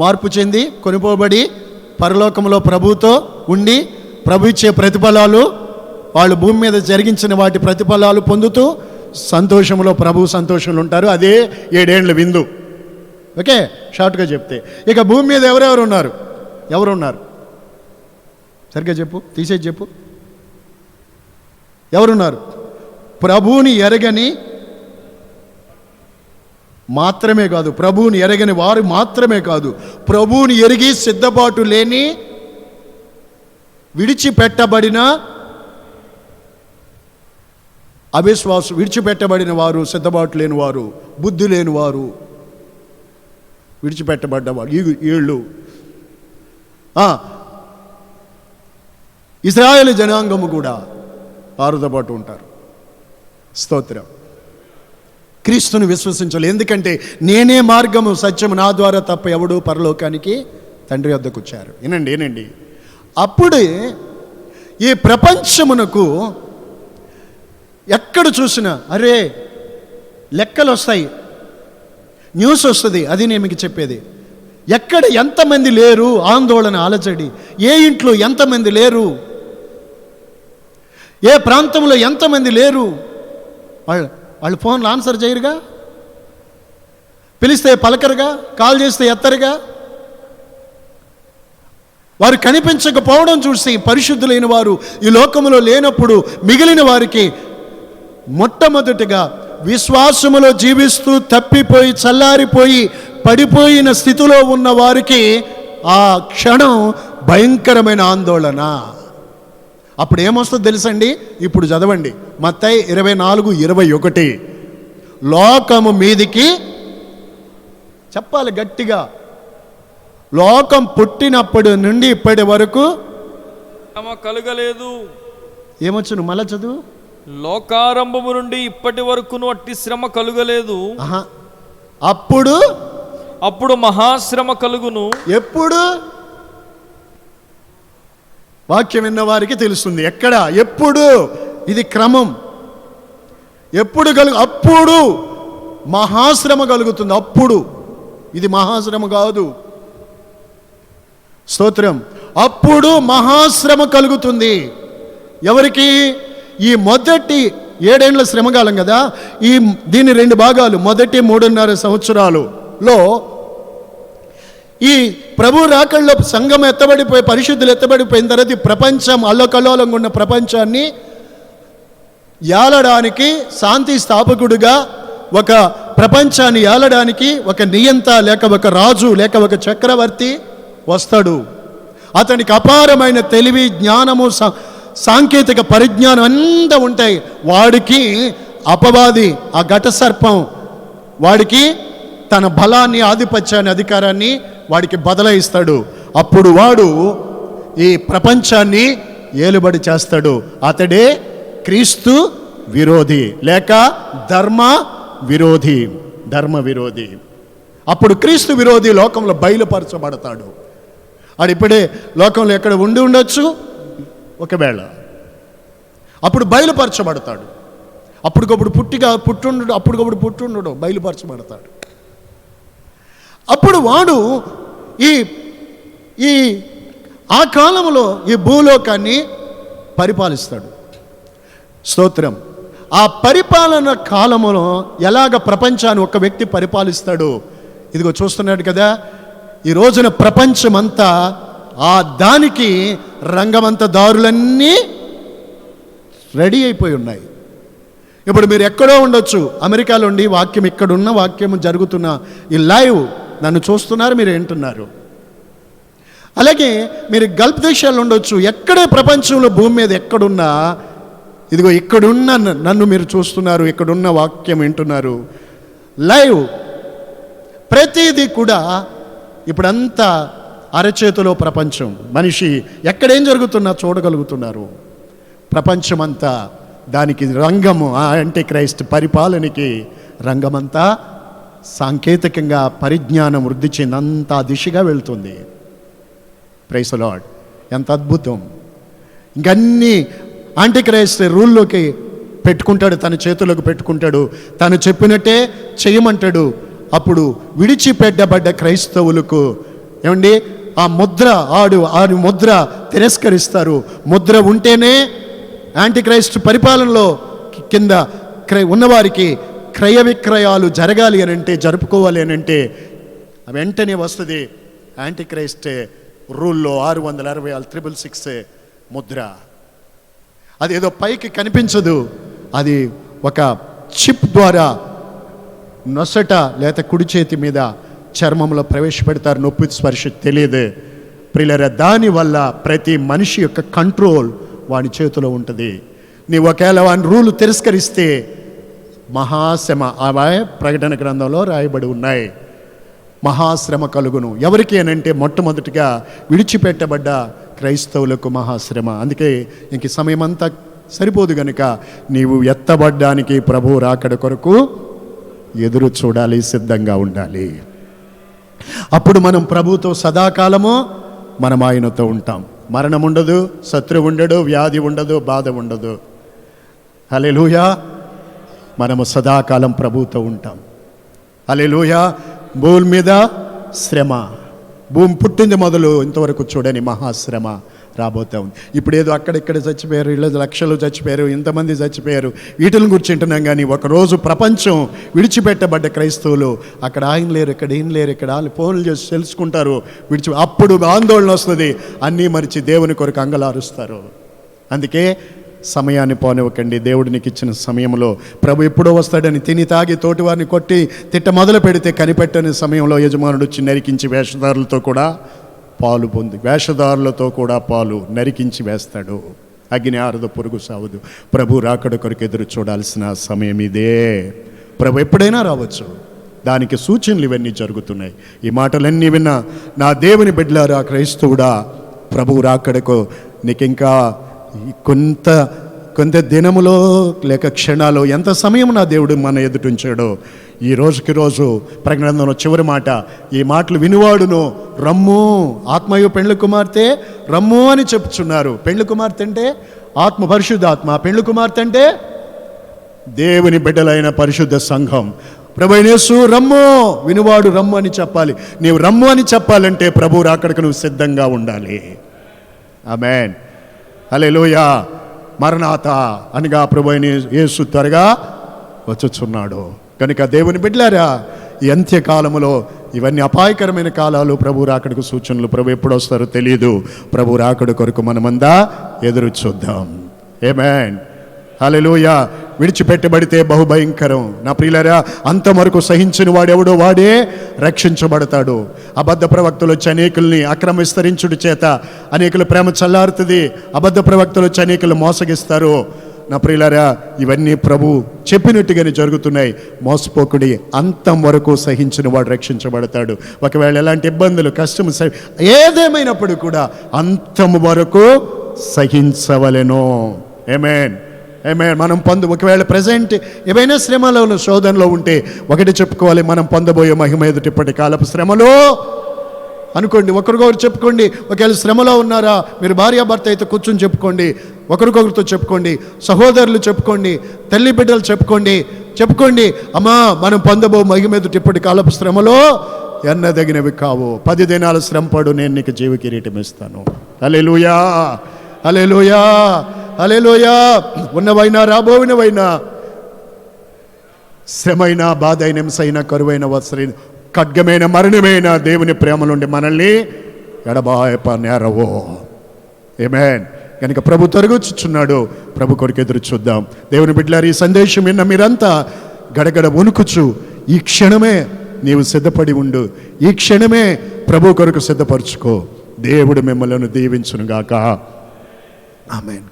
మార్పు చెంది కొనిపోబడి పరలోకంలో ప్రభుతో ఉండి ప్రభు ఇచ్చే ప్రతిఫలాలు, వాళ్ళు భూమి మీద జరిగించిన వాటి ప్రతిఫలాలు పొందుతూ సంతోషంలో ప్రభు సంతోషంలో ఉంటారు. అదే 7 ఏండ్ల విందు. ఓకే, షార్ట్గా చెప్తే ఇక భూమి మీద ఎవరెవరు ఉన్నారు? ఎవరున్నారు? సరిగ్గా చెప్పు, తీసేసి చెప్పు. ఎవరున్నారు? ప్రభువుని ఎరగని మాత్రమే కాదు, ప్రభువుని ఎరగని వారు మాత్రమే కాదు, ప్రభువుని ఎరిగి సిద్ధపాటు లేని, విడిచిపెట్టబడిన అవిశ్వాసు, విడిచిపెట్టబడిన వారు, సిద్ధపాటు లేని వారు, బుద్ధి లేని వారు, విడిచిపెట్టబడ్డవారు వీళ్ళు ఇశ్రాయేలు జనాంగము కూడా వారితో పాటు ఉంటారు. స్తోత్రం. క్రీస్తుని విశ్వసించాలి. ఎందుకంటే నేనే మార్గము సత్యము, నా ద్వారా తప్ప ఎవడు పరలోకానికి తండ్రి వద్దకు వచ్చారు. ఏనండి అప్పుడే ఈ ప్రపంచమునకు ఎక్కడ చూసినా అరే లెక్కలు వస్తాయి, న్యూస్ వస్తుంది. అది నేను మీకు చెప్పేది. ఎక్కడ ఎంతమంది లేరు ఆందోళన, అలజడి, ఏ ఇంట్లో ఎంతమంది లేరు, ఏ ప్రాంతంలో ఎంతమంది లేరు, వాళ్ళు ఫోన్లు ఆన్సర్ చేయరుగా, పిలిస్తే పలకరుగా, కాల్ చేస్తే ఎత్తరుగా. వారు కనిపించకపోవడం చూసి పరిశుద్ధులైన వారు ఈ లోకములో లేనప్పుడు మిగిలిన వారికి మొట్టమొదటిగా విశ్వాసములో జీవిస్తూ తప్పిపోయి చల్లారిపోయి పడిపోయిన స్థితిలో ఉన్న వారికి ఆ క్షణం భయంకరమైన ఆందోళన. అప్పుడు ఏమొస్తుందో తెలుసండి? ఇప్పుడు చదవండి, మత్తయి 24:21. లోకము మీదికి, చెప్పాలి గట్టిగా, లోకం పుట్టినప్పటి నుండి ఇప్పటి వరకు కలుగలేదు. ఏమొచ్చును? మళ్ళా చదువు. లోకారంభము నుండి ఇప్పటి వరకును అట్టి శ్రమ కలుగలేదు. అప్పుడు మహాశ్రమ కలుగును. ఎప్పుడు? వాక్యం విన్న వారికి తెలుస్తుంది. ఎక్కడ? ఎప్పుడు? ఇది క్రమం. ఎప్పుడు అప్పుడు మహాశ్రమ కలుగుతుంది. అప్పుడు ఇది మహాశ్రమ కాదు. స్తోత్రం. అప్పుడు మహాశ్రమ కలుగుతుంది. ఎవరికి? ఈ మొదటి 7 ఏండ్ల శ్రమకాలం కదా, దీని 2 భాగాలు. మొదటి 3.5 సంవత్సరాలలో ఈ ప్రభు రాకల్లో సంఘం ఎత్తబడిపోయి, పరిశుద్ధులు ఎత్తబడిపోయిన తర్వాత ప్రపంచం అల్లకల్లోలంగా ఉన్న ప్రపంచాన్ని ఏలడానికి, శాంతి స్థాపకుడుగా ఒక ప్రపంచాన్ని ఏలడానికి ఒక నియంత లేక ఒక రాజు లేక ఒక చక్రవర్తి వస్తాడు. అతనికి అపారమైన తెలివి, జ్ఞానము, సాంకేతిక పరిజ్ఞానం అంతా ఉంటాయి. వాడికి అపవాది, ఆ ఘట సర్పం, వాడికి తన బలాన్ని, ఆధిపత్యాన్ని, అధికారాన్ని వాడికి బదలాయిస్తాడు. అప్పుడు వాడు ఈ ప్రపంచాన్ని ఏలుబడి చేస్తాడు. అతడే క్రీస్తు విరోధి లేక ధర్మ విరోధి. అప్పుడు క్రీస్తు విరోధి లోకంలో బయలుపరచబడతాడు. ఆడిప్పుడే లోకంలో ఎక్కడ ఉండి ఉండొచ్చు, ఒకవేళ అప్పుడు బయలుపరచబడతాడు. అప్పటికప్పుడు పుట్టుండడు బయలుపరచబడతాడు. అప్పుడు వాడు ఈ ఆ కాలంలో ఈ భూలోకాన్ని పరిపాలిస్తాడు. స్తోత్రం. ఆ పరిపాలన కాలంలో ఎలాగ ప్రపంచాన్ని ఒక వ్యక్తి పరిపాలిస్తాడు? ఇదిగో చూస్తున్నాడు కదా, ఈ రోజున ప్రపంచమంతా ఆ దానికి రంగమంత దారులన్నీ రెడీ అయిపోయి ఉన్నాయి. ఇప్పుడు మీరు ఎక్కడో ఉండొచ్చు, అమెరికాలో ఉండి వాక్యం ఇక్కడున్న వాక్యం జరుగుతున్న ఈ లైవ్ నన్ను చూస్తున్నారు, మీరు వింటున్నారు. అలాగే మీరు గల్ఫ్ దేశాల్లో ఉండొచ్చు, ఎక్కడే ప్రపంచంలో భూమి మీద ఎక్కడున్నా ఇదిగో ఇక్కడున్న నన్ను మీరు చూస్తున్నారు, ఇక్కడున్న వాక్యం వింటున్నారు. లైవ్ ప్రతిదీ కూడా ఇప్పుడంతా అరచేతిలో ప్రపంచం. మనిషి ఎక్కడేం జరుగుతున్నా చూడగలుగుతున్నారు. ప్రపంచమంతా దానికి రంగము, యాంటీ క్రైస్ట్ పరిపాలనకి రంగమంతా సాంకేతికంగా పరిజ్ఞానం వృద్ధి చెందంతా దిశగా వెళ్తుంది. Praise the Lord. ఎంత అద్భుతం! ఇంకన్నీ యాంటీ క్రైస్ట్ రూల్లోకి పెట్టుకుంటాడు, తన చేతులకు పెట్టుకుంటాడు, తను చెప్పినట్టే చేయమంటాడు. అప్పుడు విడిచిపెట్టబడ్డ క్రైస్తవులకు ఏమండి ఆ ముద్ర ఆడు ముద్ర తిరస్కరిస్తారు. ముద్ర ఉంటేనే యాంటీ క్రైస్ట్ పరిపాలనలో కింద ఉన్నవారికి క్రయ విక్రయాలు జరగాలి అని అంటే, జరుపుకోవాలి అని అంటే వెంటనే వస్తుంది యాంటీ క్రైస్ట్ రూల్లో 666 ముద్ర. అదేదో పైకి కనిపించదు, అది ఒక చిప్ ద్వారా నొసట లేదా కుడి చేతి మీద చర్మంలో ప్రవేశపెడతారు. నొప్పి స్పర్శ తెలియదు ప్రియులారా. దానివల్ల ప్రతి మనిషి యొక్క కంట్రోల్ వాని చేతిలో ఉంటుంది. నీవు ఒకవేళ వాని రూలు తిరస్కరిస్తే మహాశ్రమ, ప్రకటన గ్రంథంలో రాయబడి ఉన్నాయి, మహాశ్రమ కలుగును. ఎవరికి అనంటే మొట్టమొదటిగా విడిచిపెట్టబడ్డ క్రైస్తవులకు మహాశ్రమ. అందుకే ఇంక సమయం అంతా సరిపోదు గనుక నీవు ఎత్తబడ్డానికి ప్రభు రాకడ కొరకు ఎదురు చూడాలి, సిద్ధంగా ఉండాలి. అప్పుడు మనం ప్రభుతో సదాకాలము మనం ఆయనతో ఉంటాం. మరణం ఉండదు, శత్రువు ఉండడు, వ్యాధి ఉండదు, బాధ ఉండదు. హల్లెలూయా. మనము సదాకాలం ప్రభుతో ఉంటాం. హల్లెలూయా. భూమి మీద శ్రమ, భూమి పుట్టింది మొదలు ఇంతవరకు చూడని మహాశ్రమ రాబోతా ఉంది. ఇప్పుడు ఏదో అక్కడిక్కడ చచ్చిపోయారు, ఇళ్ళ లక్షలు చచ్చిపోయారు, ఇంతమంది చచ్చిపోయారు, వీటిని కూర్చుంటున్నాం. కానీ ఒకరోజు ప్రపంచం విడిచిపెట్టబడ్డ క్రైస్తవులు అక్కడ ఆయన లేరు, ఇక్కడ ఈయన లేరు, ఇక్కడ వాళ్ళు ఫోన్లు చేసి తెలుసుకుంటారు, అప్పుడు ఆందోళన వస్తుంది, అన్నీ మరిచి దేవుని కొరకు అంగలారుస్తారు. అందుకే సమయాన్ని పోనివ్వకండి. దేవుడు నీకు ఇచ్చిన సమయంలో ప్రభు ఎప్పుడో వస్తాడని తిని తాగి తోటివారిని కొట్టి తిట్ట మొదలు పెడితే కనిపెట్టని సమయంలో యజమానుడు వచ్చి నరికించి వేషధారులతో కూడా పాలు పొంది, వేషధారులతో కూడా పాలు నరికించి వేస్తాడు. అగ్ని ఆరదు, పురుగు సావదు. ప్రభు రాకడ కొరకు ఎదురు చూడాల్సిన సమయం ఇదే. ప్రభు ఎప్పుడైనా రావచ్చు. దానికి సూచనలు ఇవన్నీ జరుగుతున్నాయి. ఈ మాటలన్నీ విన్నా నా దేవుని బిడ్డలారా, క్రైస్తవుడా, ప్రభు రాకడకు నీకు ఇంకా కొంత దినములో లేక క్షణాలు, ఎంత సమయం నా దేవుడు మన ఎదుటించాడో. ఈ రోజుకి రోజు ప్రకటనలో చివరి మాట, ఈ మాటలు వినివాడును రమ్ము, ఆత్మయు పెండ్లి కుమార్తె రమ్ము అని చెప్పుచున్నారు. పెండ్లి కుమార్తె అంటే ఆత్మ, పరిశుద్ధాత్మ. పెండ్లి కుమార్తె అంటే దేవుని బిడ్డలైన పరిశుద్ధ సంఘం. ప్రభువైన యేసు రమ్ము, వినివాడు రమ్ము అని చెప్పాలి. నీవు రమ్ము అని చెప్పాలంటే ప్రభు రాకడకు నువ్వు సిద్ధంగా ఉండాలి. ఆమేన్. హల్లెలూయా. మరణాత అనగా ప్రభువైన యేసు త్వరగా వచ్చుచున్నాడు. కనుక దేవుని బిడ్డలారా, ఈ అంత్యకాలములో ఇవన్నీ అపాయకరమైన కాలాలు. ప్రభు రాకడకు సూచనలు. ప్రభు ఎప్పుడు వస్తారో తెలియదు. ప్రభు రాకడ కొరకు మనమందా ఎదురు చూద్దాం. ఆమేన్. హల్లెలూయా. విడిచిపెట్టబడితే బహుభయంకరం. నా ప్రియులారా, అంతవరకు సహించిన వాడెవడో వాడే రక్షించబడతాడు. అబద్ధ ప్రవక్తలు వచ్చి అనేకుల్ని అక్రమ విస్తరించుడి చేత అనేకుల ప్రేమ చల్లారుతుంది. అబద్ధ ప్రవక్తలు వచ్చి అనేకులు మోసగిస్తారు. నా ప్రియులారా, ఇవన్నీ ప్రభు చెప్పినట్టుగానే జరుగుతున్నాయి. మోసపోకుడి. అంతం వరకు సహించిన వాడు రక్షించబడతాడు. ఒకవేళ ఎలాంటి ఇబ్బందులు, కష్టము ఏదేమైనప్పుడు కూడా అంతం వరకు సహించవలెను. ఆమేన్. ఆమేన్. మనం ఒకవేళ ప్రజెంట్ ఏవైనా శ్రమలో, శోధనలో ఉంటే ఒకటి చెప్పుకోవాలి, మనం పొందబోయే మహిమ ఎదుటిప్పటి కాలపు శ్రమలో అనుకోండి. ఒకరికొకరు చెప్పుకోండి. ఒకవేళ శ్రమలో ఉన్నారా, మీరు భార్యాభర్త అయితే కూర్చొని చెప్పుకోండి, ఒకరికొకరితో చెప్పుకోండి, సహోదరులు చెప్పుకోండి, తల్లి బిడ్డలు చెప్పుకోండి. అమ్మా, మనం పొందబో మహిమ ఎదుటిప్పటి కాలపు శ్రమలో ఎన్నదగినవి కావు. 10 దినాల శ్రమపడు, నేను నీకు జీవ కిరీటం ఇస్తాను. హల్లెలూయా. హల్లెలూయా. హల్లెలూయా. ఉన్నవైనా రాబోవినవైనా, శ్రమైనా, బాధ అయిన, హింసైన, కరువైన, వత్సరైన, ఖడ్గమైన, మరణమైన దేవుని ప్రేమ నుండి మనల్ని ఎడబాయప నేరవో. ఆమేన్. కనుక ప్రభు తొలగొచ్చుచున్నాడు. ప్రభు కొరకు ఎదురు చూద్దాం. దేవుని బిడ్డలారా, ఈ సందేశం విన్న మీరంతా గడగడ వణుకుచు ఈ క్షణమే నీవు సిద్ధపడి ఉండు. ఈ క్షణమే ప్రభు కొరకు సిద్ధపరచుకో. దేవుడు మిమ్మల్ని దీవించునుగాక. ఆమేన్.